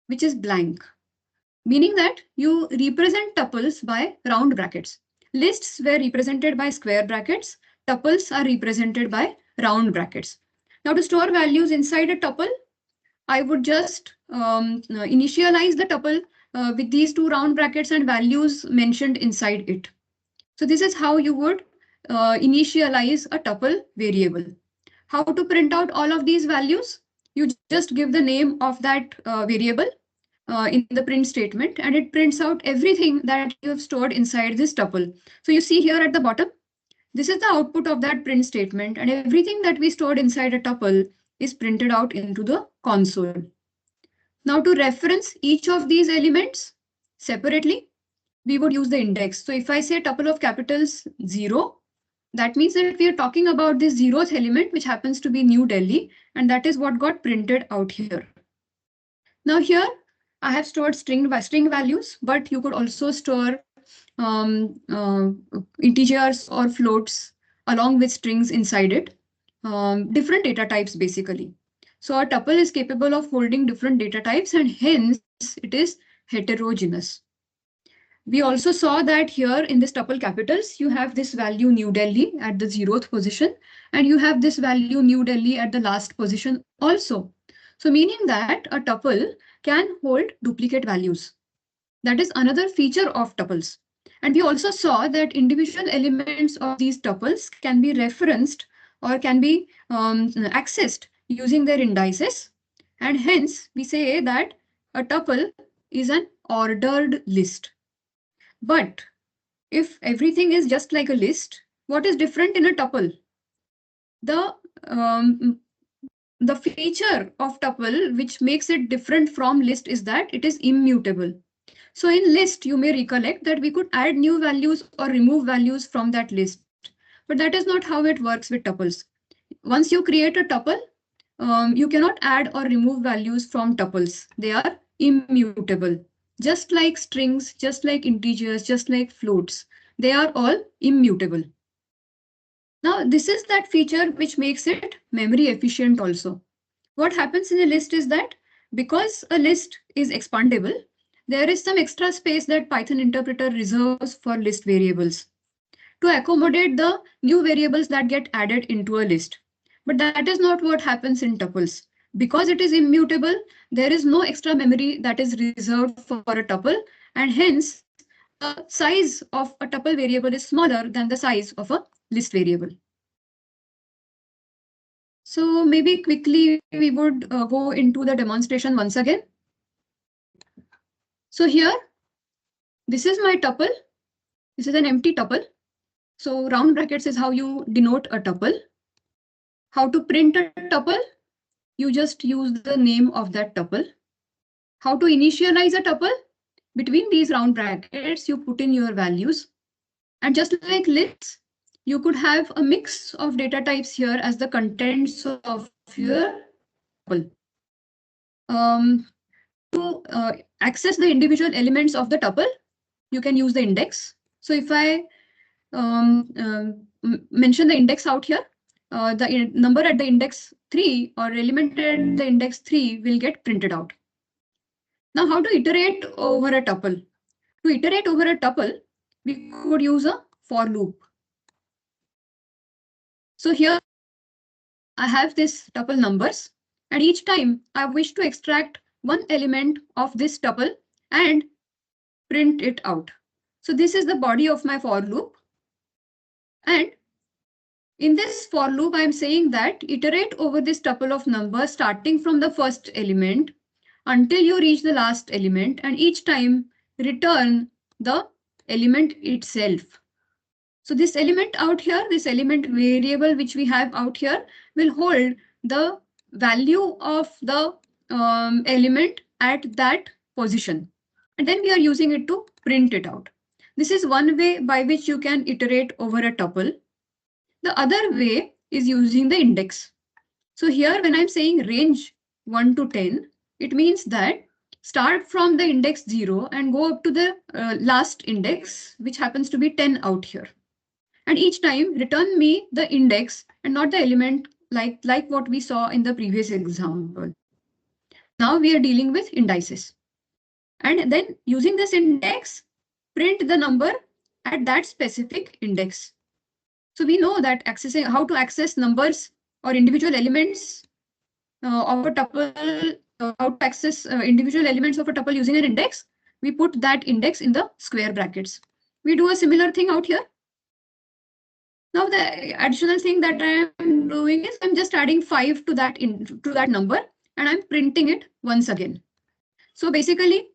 which is blank, meaning that you represent tuples by round brackets. Lists were represented by square brackets. Tuples are represented by round brackets. Now to store values inside a tuple, I would just initialize the tuple with these two round brackets and values mentioned inside it. So this is how you would initialize a tuple variable. How to print out all of these values? You just give the name of that variable in the print statement and it prints out everything that you have stored inside this tuple. So you see here at the bottom, this is the output of that print statement and everything that we stored inside a tuple is printed out into the console. Now to reference each of these elements separately, we would use the index. So if I say tuple of capitals 0, that means that we are talking about this zeroth element, which happens to be New Delhi, and that is what got printed out here. Now here, I have stored string values, but you could also store integers or floats along with strings inside it, different data types basically. So a tuple is capable of holding different data types and hence it is heterogeneous. We also saw that here in this tuple capitals, you have this value New Delhi at the 0th position, and you have this value New Delhi at the last position also. So meaning that a tuple can hold duplicate values. That is another feature of tuples. And we also saw that individual elements of these tuples can be referenced or can be accessed using their indices. And hence, we say that a tuple is an ordered list. But if everything is just like a list, what is different in a tuple? The um, the feature of tuple which makes it different from list is that it is immutable. So in list, you may recollect that we could add new values or remove values from that list. But that is not how it works with tuples. Once you create a tuple, you cannot add or remove values from tuples. They are immutable. Just like strings, just like integers, just like floats. They are all immutable. Now, this is that feature which makes it memory efficient also. What happens in a list is that because a list is expandable, there is some extra space that Python interpreter reserves for list variables to accommodate the new variables that get added into a list. But that is not what happens in tuples. Because it is immutable, there is no extra memory that is reserved for a tuple, and hence the size of a tuple variable is smaller than the size of a list variable. So maybe quickly we would go into the demonstration once again. So here, this is my tuple. This is an empty tuple. So round brackets is how you denote a tuple. How to print a tuple? You just use the name of that tuple. How to initialize a tuple? Between these round brackets, you put in your values. And just like lists, you could have a mix of data types here as the contents of your tuple. To access the individual elements of the tuple, you can use the index. So if I mention the index out here, the number at the index 3 or element at the index 3 will get printed out. Now, how to iterate over a tuple? To iterate over a tuple, we could use a for loop. So here I have this tuple numbers, and each time I wish to extract one element of this tuple and print it out. So this is the body of my for loop. And in this for loop, I'm saying that iterate over this tuple of numbers starting from the first element until you reach the last element, and each time return the element itself. So this element out here, this element variable which we have out here will hold the value of the element at that position. And then we are using it to print it out. This is one way by which you can iterate over a tuple. The other way is using the index. So here when I'm saying range 1 to 10, it means that start from the index 0 and go up to the last index, which happens to be 10 out here. And each time return me the index and not the element like what we saw in the previous example. Now we are dealing with indices. And then using this index, print the number at that specific index. So we know that accessing how to access numbers or individual elements of a tuple, how to access individual elements of a tuple using an index. We put that index in the square brackets. We do a similar thing out here. Now the additional thing that I am doing is I'm just adding 5 to that number and I'm printing it once again. So basically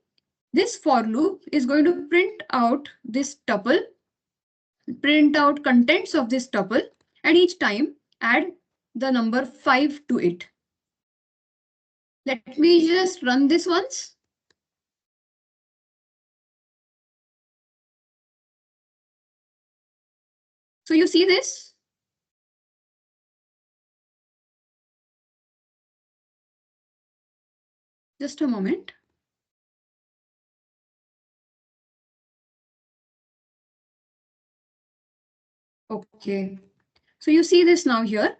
this for loop is going to print out this tuple, print out contents of this tuple, and each time add the number 5 to it. Let me just run this once. So you see this? Just a moment. Okay. So you see this now here.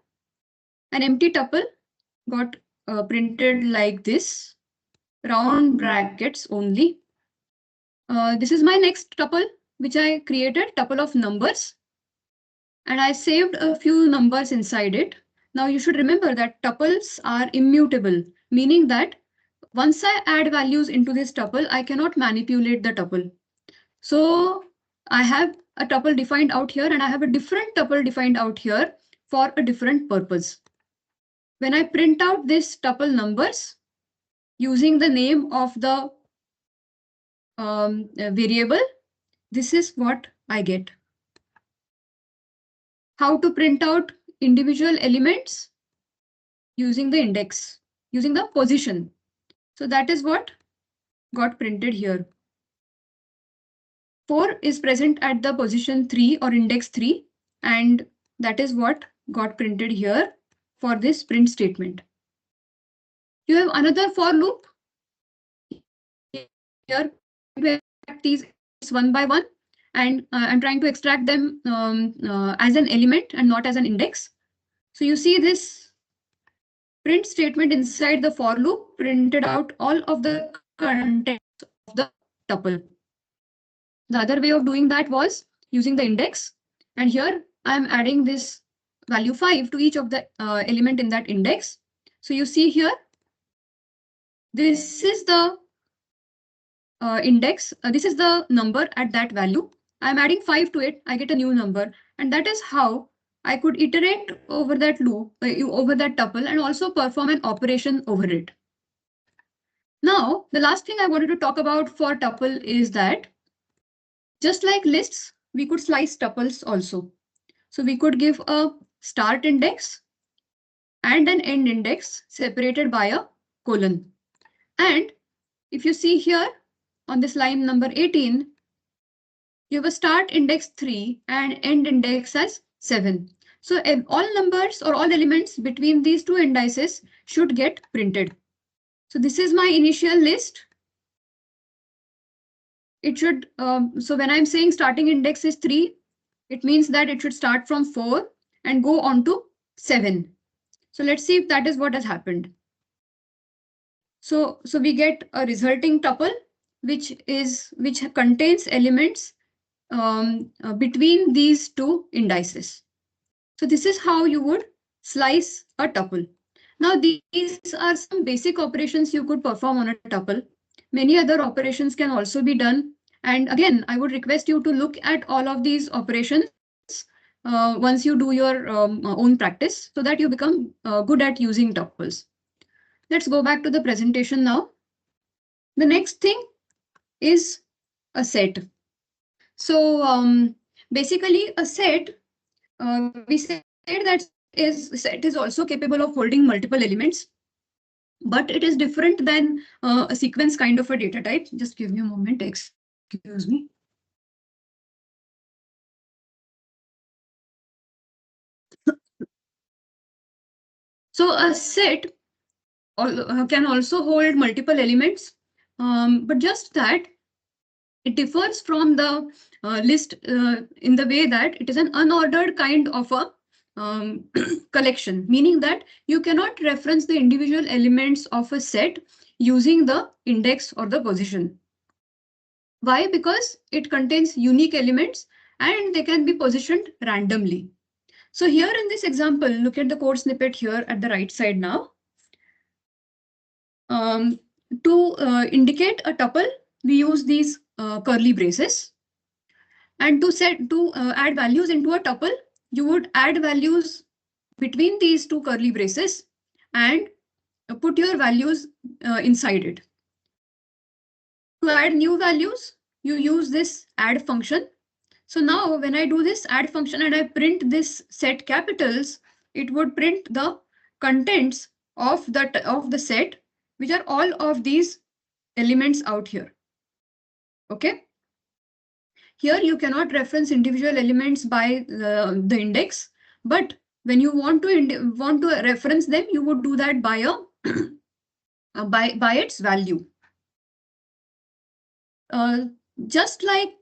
An empty tuple got printed like this, round brackets only. This is my next tuple, which I created, tuple of numbers. And I saved a few numbers inside it. Now you should remember that tuples are immutable, meaning that once I add values into this tuple, I cannot manipulate the tuple. So I have a tuple defined out here and I have a different tuple defined out here for a different purpose. When I print out this tuple numbers using the name of the variable, this is what I get. How to print out individual elements using the index, using the position. So that is what got printed here. 4 is present at the position 3 or index 3, and that is what got printed here for this print statement. You have another for loop. Here, these one by one, and I'm trying to extract them as an element and not as an index. So you see this print statement inside the for loop printed out all of the contents of the tuple. The other way of doing that was using the index. And here I'm adding this value 5 to each of the element in that index. So you see here, this is the index. This is the number at that value. I'm adding 5 to it. I get a new number. And that is how I could iterate over that loop, over that tuple, and also perform an operation over it. Now, the last thing I wanted to talk about for tuple is that just like lists, we could slice tuples also. So we could give a start index and an end index separated by a colon. And if you see here on this line number 18, you have a start index 3 and end index as 7. So all numbers or all elements between these two indices should get printed. So this is my initial list. It should, so when I'm saying starting index is 3, it means that it should start from 4 and go on to 7. So let's see if that is what has happened. So we get a resulting tuple, which contains elements between these two indices. So this is how you would slice a tuple. Now these are some basic operations you could perform on a tuple. Many other operations can also be done. And again, I would request you to look at all of these operations once you do your own practice so that you become good at using tuples. Let's go back to the presentation now. The next thing is a set. So basically a set, we said that set is also capable of holding multiple elements, but it is different than a sequence kind of a data type. Just give me a moment, excuse me. So a set can also hold multiple elements, but just that it differs from the list in the way that it is an unordered kind of a collection, meaning that you cannot reference the individual elements of a set using the index or the position. Why? Because it contains unique elements and they can be positioned randomly. So here in this example, look at the code snippet here at the right side now. Um, to indicate a tuple, we use these curly braces. And to add values into a tuple, you would add values between these two curly braces and put your values inside it. To add new values, you use this add function. So now when I do this add function and I print this set capitals, it would print the contents of the set, which are all of these elements out here. Okay. Here you cannot reference individual elements by the index, but when you want to reference them, you would do that by a by its value. Uh, just like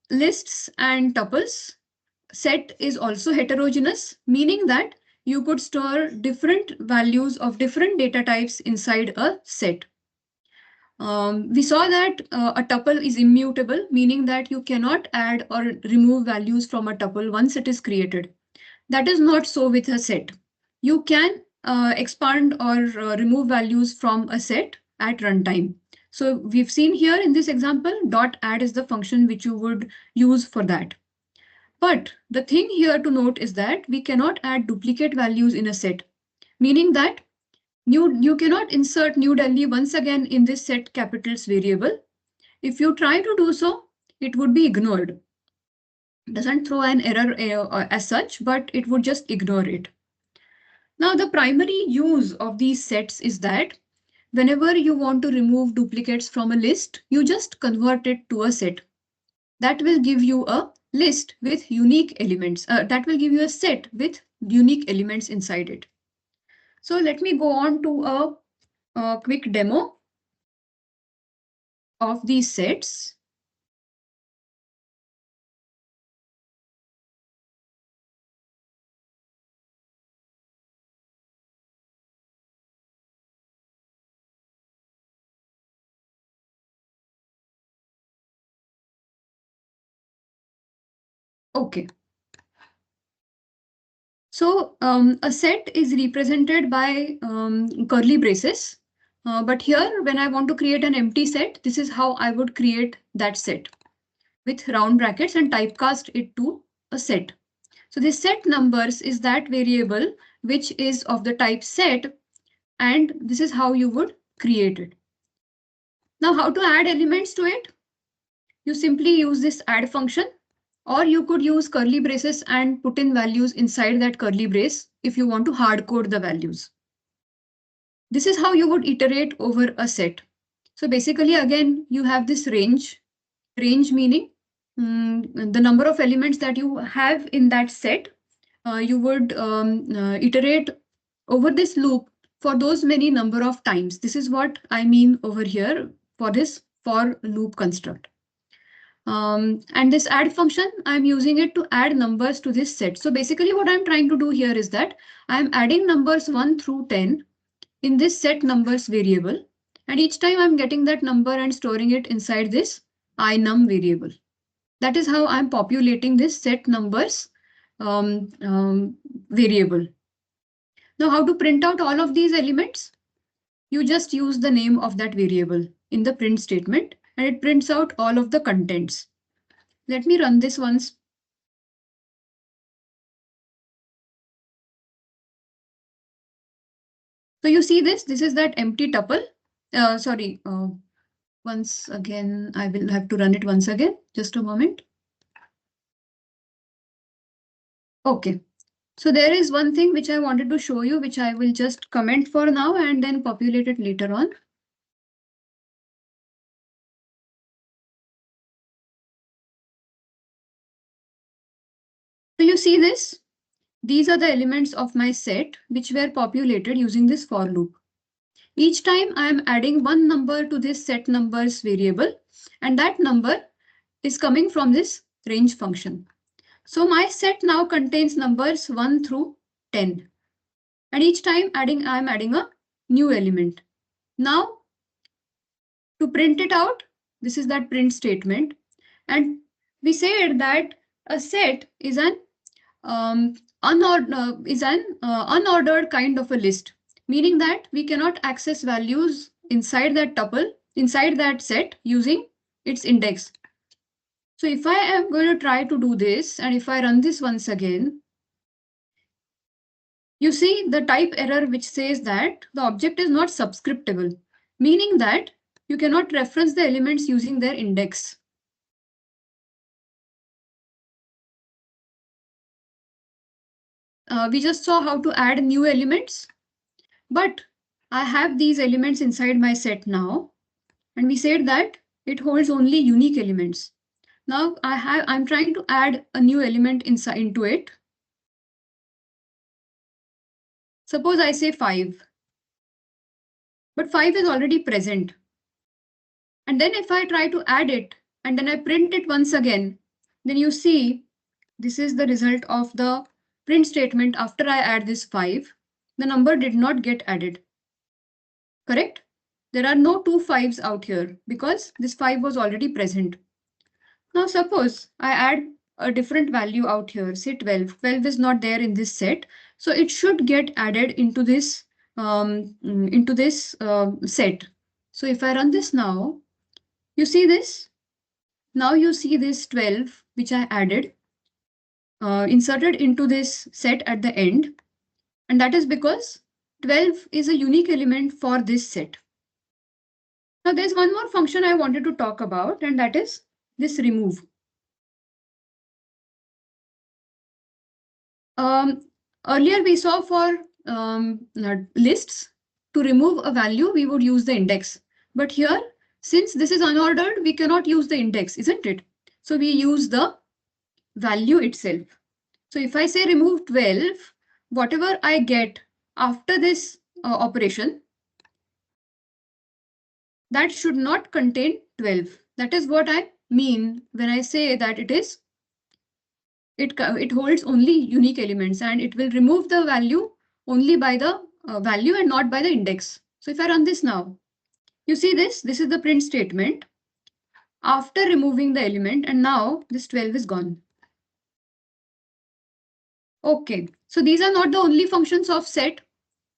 lists and tuples, set is also heterogeneous, meaning that you could store different values of different data types inside a set. We saw that a tuple is immutable, meaning that you cannot add or remove values from a tuple once it is created. That is not so with a set. You can expand or remove values from a set at runtime. So we've seen here in this example, dot add is the function which you would use for that. But the thing here to note is that we cannot add duplicate values in a set, meaning that you cannot insert New Delhi once again in this set capitals variable. If you try to do so, it would be ignored. It doesn't throw an error as such, but it would just ignore it. Now, the primary use of these sets is that whenever you want to remove duplicates from a list, you just convert it to a set. That will give you a list with unique elements. That will give you a set with unique elements inside it. So let me go on to a quick demo of these sets. Okay. So a set is represented by curly braces. But here, when I want to create an empty set, this is how I would create that set with round brackets and typecast it to a set. So this set numbers is that variable which is of the type set, and this is how you would create it. Now, how to add elements to it? You simply use this add function, or you could use curly braces and put in values inside that curly brace if you want to hard code the values. This is how you would iterate over a set. So basically, again, you have this range meaning the number of elements that you have in that set. You would iterate over this loop for those many number of times. This is what I mean over here for this for loop construct. And this add function, I'm using it to add numbers to this set. So basically what I'm trying to do here is that I'm adding numbers 1 through 10 in this set numbers variable. And each time I'm getting that number and storing it inside this inum variable. That is how I'm populating this set numbers variable. Now, how to print out all of these elements? You just use the name of that variable in the print statement and it prints out all of the contents. Let me run this once. So you see this is that empty tuple. Once again, I will have to run it once again. Just a moment. Okay. So there is one thing which I wanted to show you, which I will just comment for now and then populate it later on. So you see this? These are the elements of my set which were populated using this for loop. Each time I am adding one number to this set numbers variable, and that number is coming from this range function. So my set now contains numbers 1 through 10. And each time I am adding a new element. Now to print it out, this is that print statement. And we said that a set is an unordered kind of a list, meaning that we cannot access values inside that tuple, inside that set using its index. So if I am going to try to do this, and if I run this once again, you see the type error which says that the object is not subscriptable, meaning that you cannot reference the elements using their index. We just saw how to add new elements, but I have these elements inside my set now, and we said that it holds only unique elements. Now I'm trying to add a new element inside into it. Suppose I say 5, but 5 is already present. And then if I try to add it and then I print it once again, then you see this is the result of the print statement after I add this 5. The number did not get added. Correct? There are no two 5s out here because this 5 was already present. Now suppose I add a different value out here, say 12. 12 is not there in this set, so it should get added into this set. So if I run this now, you see this? Now you see this 12 which I added inserted into this set at the end, and that is because 12 is a unique element for this set. Now there's one more function I wanted to talk about, and that is this remove. Earlier we saw for lists, to remove a value, we would use the index. But here, since this is unordered, we cannot use the index, isn't it? So we use the value itself. So if I say remove 12, whatever I get after this operation, that should not contain 12. That is what I mean when I say that it holds only unique elements, and it will remove the value only by the value and not by the index. So if I run this now, you see this is the print statement after removing the element, and now this 12 is gone. Okay, so these are not the only functions of set.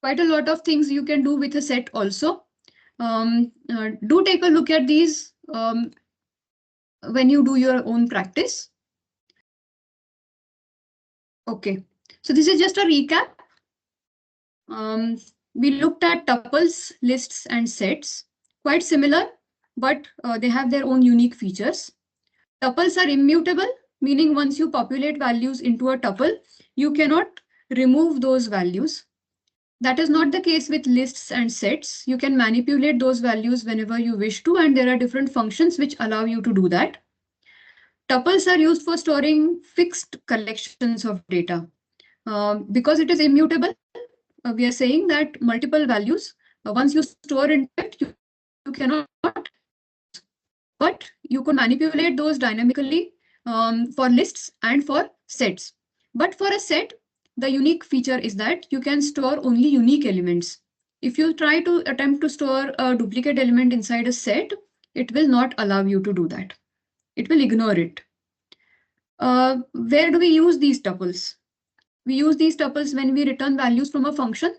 Quite a lot of things you can do with a set also. Do take a look at these when you do your own practice. Okay, so this is just a recap. We looked at tuples, lists, and sets. Quite similar, but they have their own unique features. Tuples are immutable, meaning once you populate values into a tuple, you cannot remove those values. That is not the case with lists and sets. You can manipulate those values whenever you wish to, and there are different functions which allow you to do that. Tuples are used for storing fixed collections of data. Because it is immutable, we are saying that multiple values, once you store into it, you cannot, but you could manipulate those dynamically for lists and for sets. But for a set, the unique feature is that you can store only unique elements. If you try to attempt to store a duplicate element inside a set, it will not allow you to do that. It will ignore it. Where do we use these tuples? We use these tuples when we return values from a function.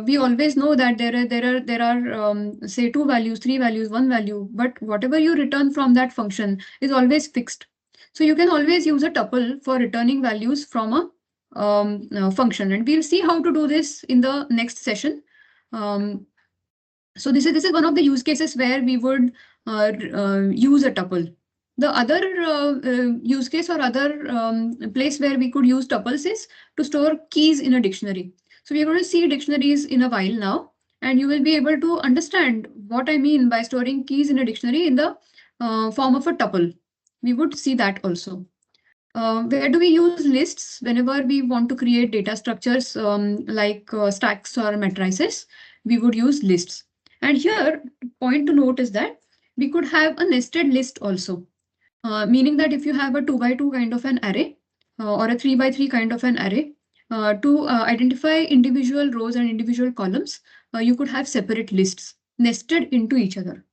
We always know that there are say 2 values, 3 values, 1 value, but whatever you return from that function is always fixed. So you can always use a tuple for returning values from a function, and we'll see how to do this in the next session. So this is one of the use cases where we would use a tuple. The other use case or other place where we could use tuples is to store keys in a dictionary. So we are going to see dictionaries in a while now, and you will be able to understand what I mean by storing keys in a dictionary in the form of a tuple. We would see that also. Where do we use lists whenever we want to create data structures like stacks or matrices? We would use lists. And here, point to note is that we could have a nested list also, meaning that if you have a 2 by 2 kind of an array or a 3 by 3 kind of an array, to identify individual rows and individual columns, you could have separate lists nested into each other.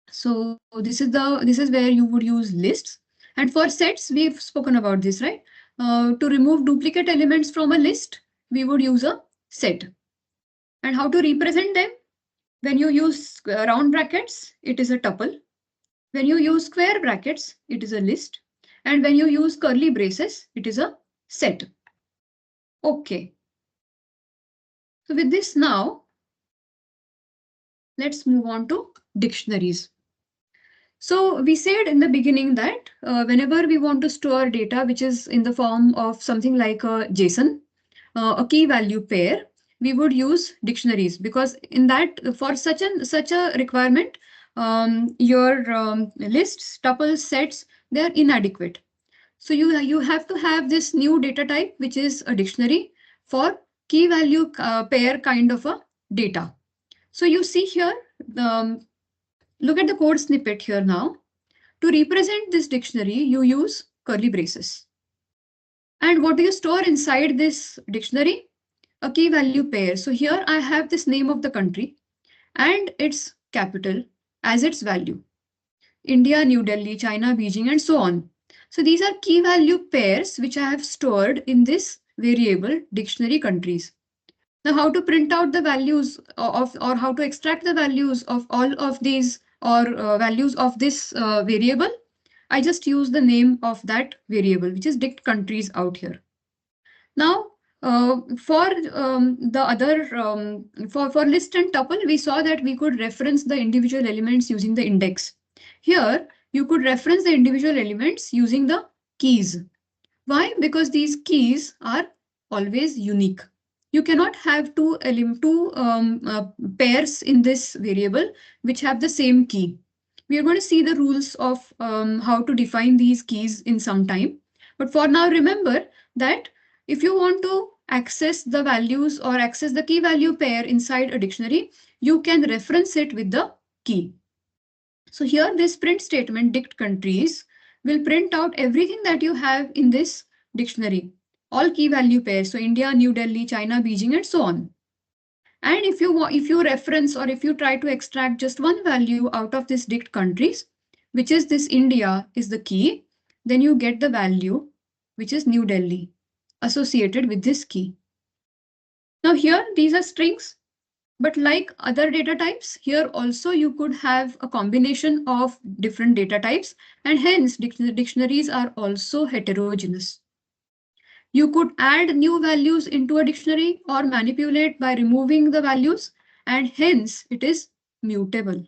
So this is where you would use lists. And for sets, we've spoken about this, right? To remove duplicate elements from a list, we would use a set. And how to represent them? When you use round brackets, it is a tuple. When you use square brackets, it is a list. And when you use curly braces, it is a set. Okay. So with this now, let's move on to dictionaries. So we said in the beginning that whenever we want to store data which is in the form of something like a JSON, a key value pair, we would use dictionaries, because in that for such a requirement, your lists, tuples, sets, they are inadequate. So you have to have this new data type which is a dictionary for key value pair kind of a data. So you see here, look at the code snippet here now. To represent this dictionary, you use curly braces. And what do you store inside this dictionary? A key value pair. So here I have this name of the country and its capital as its value. India, New Delhi, China, Beijing, and so on. So these are key value pairs which I have stored in this variable dictionary countries. Now, how to print out the values of, or how to extract the values of all of these, or values of this variable? I just use the name of that variable, which is dict countries out here. Now, for the other, for list and tuple, we saw that we could reference the individual elements using the index. Here, you could reference the individual elements using the keys. Why? Because these keys are always unique. You cannot have two pairs in this variable which have the same key. We are going to see the rules of how to define these keys in some time. But for now, remember that if you want to access the values or access the key value pair inside a dictionary, you can reference it with the key. So here this print statement dict countries will print out everything that you have in this dictionary, all key value pairs. So India, New Delhi, China, Beijing, and so on. And if you reference or if you try to extract just one value out of this dict countries, which is this India is the key, then you get the value which is New Delhi associated with this key. Now here these are strings, but like other data types, here also you could have a combination of different data types, and hence dictionaries are also heterogeneous. You could add new values into a dictionary or manipulate by removing the values, and hence it is mutable.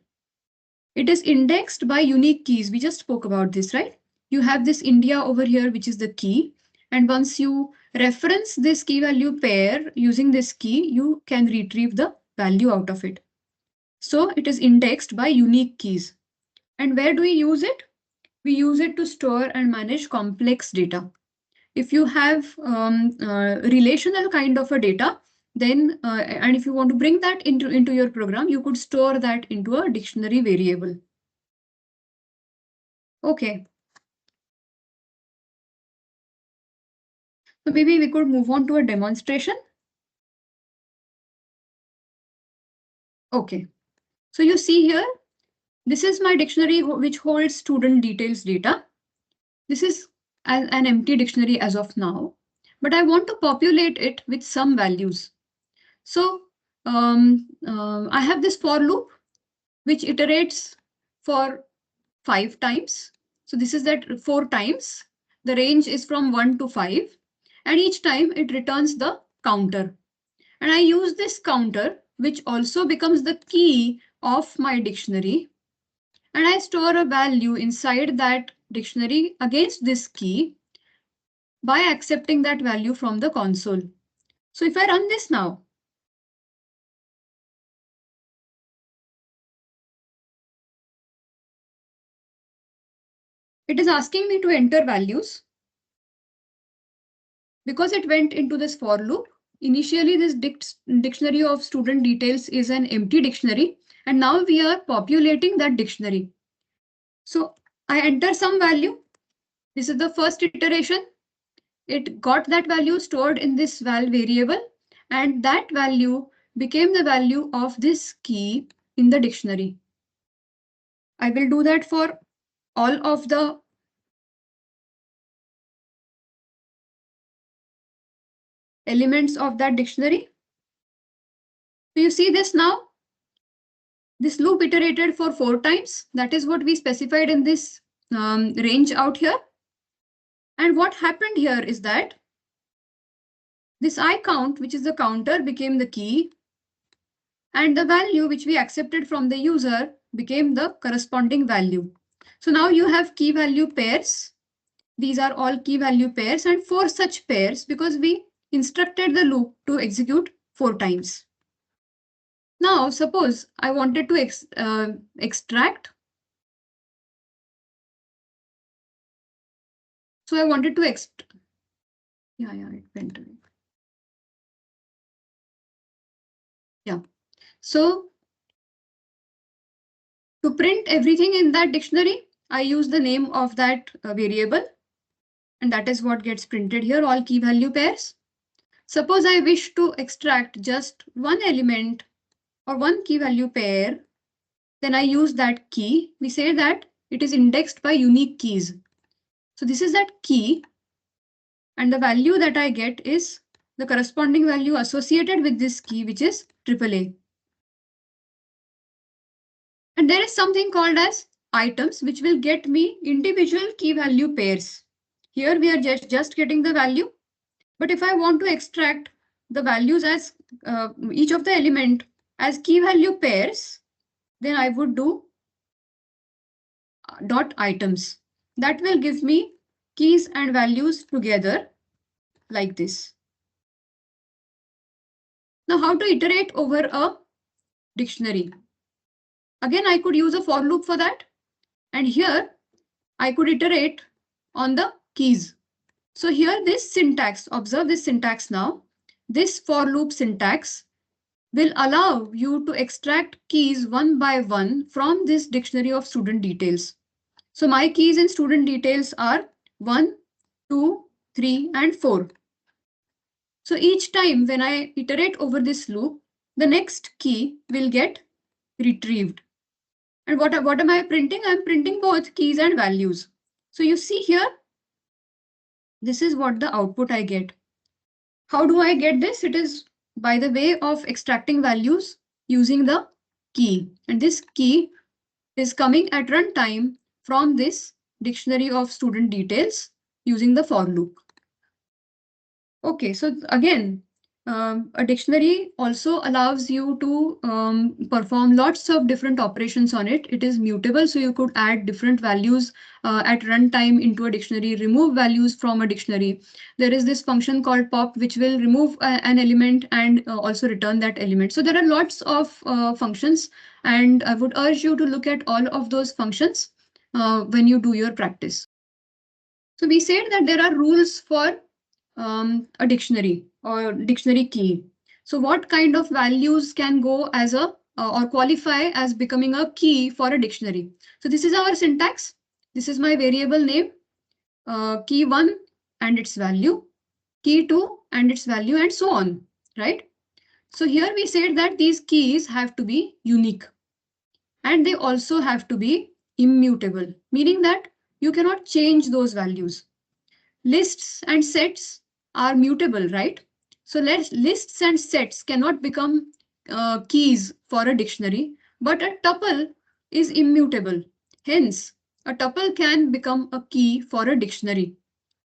It is indexed by unique keys. We just spoke about this, right? You have this India over here, which is the key. And once you reference this key value pair using this key, you can retrieve the value out of it. So it is indexed by unique keys. And where do we use it? We use it to store and manage complex data. If you have relational kind of a data, then and if you want to bring that into your program, you could store that into a dictionary variable. Okay. So maybe we could move on to a demonstration. Okay. So you see here, this is my dictionary which holds student details data. This is an empty dictionary as of now, but I want to populate it with some values. So I have this for loop which iterates for 5 times. So this is that 4 times. The range is from 1 to 5, and each time it returns the counter. And I use this counter, which also becomes the key of my dictionary. and I store a value inside that dictionary against this key by accepting that value from the console. So if I run this now, it is asking me to enter values because it went into this for loop. Initially, this dictionary of student details is an empty dictionary, and now we are populating that dictionary. So I enter some value. This is the first iteration. It got that value stored in this val variable, and that value became the value of this key in the dictionary. I will do that for all of the elements of that dictionary. So you see this now. This loop iterated for 4 times. That is what we specified in this range out here. And what happened here is that this I count, which is the counter, became the key, and the value which we accepted from the user became the corresponding value. So now you have key value pairs. These are all key value pairs, and 4 such pairs because we instructed the loop to execute 4 times. Now suppose I wanted to extract. So I wanted to yeah, it went away. Yeah. So to print everything in that dictionary, I use the name of that variable, and that is what gets printed here, all key value pairs. Suppose I wish to extract just one element or one key value pair, then I use that key. We say that it is indexed by unique keys. So this is that key, and the value that I get is the corresponding value associated with this key, which is AAA. And there is something called as items, which will get me individual key value pairs. Here we are just getting the value. But if I want to extract the values as each of the element as key value pairs, then I would do dot items. That will give me keys and values together like this. Now, how to iterate over a dictionary? Again, I could use a for loop for that. And here I could iterate on the keys. So here this syntax, observe this syntax now. This for loop syntax will allow you to extract keys one by one from this dictionary of student details. So my keys in student details are 1, 2, 3, and 4. So each time when I iterate over this loop, the next key will get retrieved. And what am I printing? I'm printing both keys and values. So you see here, this is what the output I get. How do I get this? It is by the way of extracting values using the key. And this key is coming at runtime from this dictionary of student details using the for loop. Okay, so again, a dictionary also allows you to perform lots of different operations on it. It is mutable, so you could add different values at runtime into a dictionary, remove values from a dictionary. There is this function called pop, which will remove an element and also return that element. So there are lots of functions, and I would urge you to look at all of those functions when you do your practice. So we said that there are rules for a dictionary or dictionary key. So what kind of values can go as a or qualify as becoming a key for a dictionary? So this is our syntax. This is my variable name, key 1 and its value, key 2 and its value, and so on, right? So here we said that these keys have to be unique, and they also have to be immutable, meaning that you cannot change those values. Lists and sets are mutable, right? So lists and sets cannot become keys for a dictionary, but a tuple is immutable. Hence, a tuple can become a key for a dictionary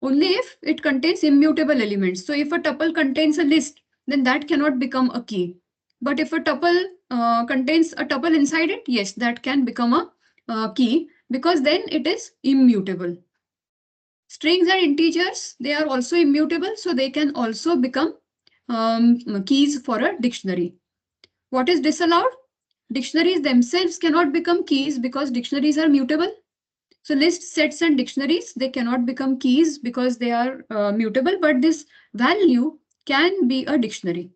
only if it contains immutable elements. So if a tuple contains a list, then that cannot become a key. But if a tuple contains a tuple inside it, yes, that can become a key, because then it is immutable. Strings and integers, they are also immutable, so they can also become keys for a dictionary. What is disallowed? Dictionaries themselves cannot become keys because dictionaries are mutable. So lists, sets, and dictionaries, they cannot become keys because they are mutable, but this value can be a dictionary.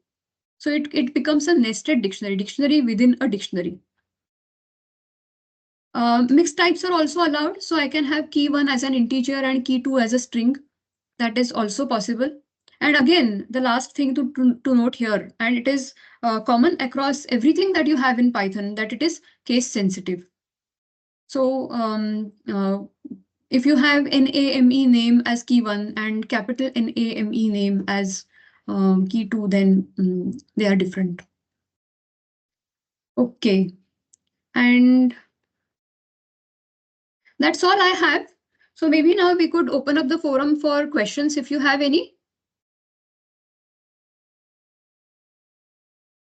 So it becomes a nested dictionary within a dictionary. Mixed types are also allowed. So I can have key 1 as an integer and key 2 as a string. That is also possible. And again, the last thing to note here, and it is common across everything that you have in Python, that it is case sensitive. So if you have NAME name as key 1 and capital NAME name as key 2, then they are different. Okay. And that's all I have. So maybe now we could open up the forum for questions if you have any.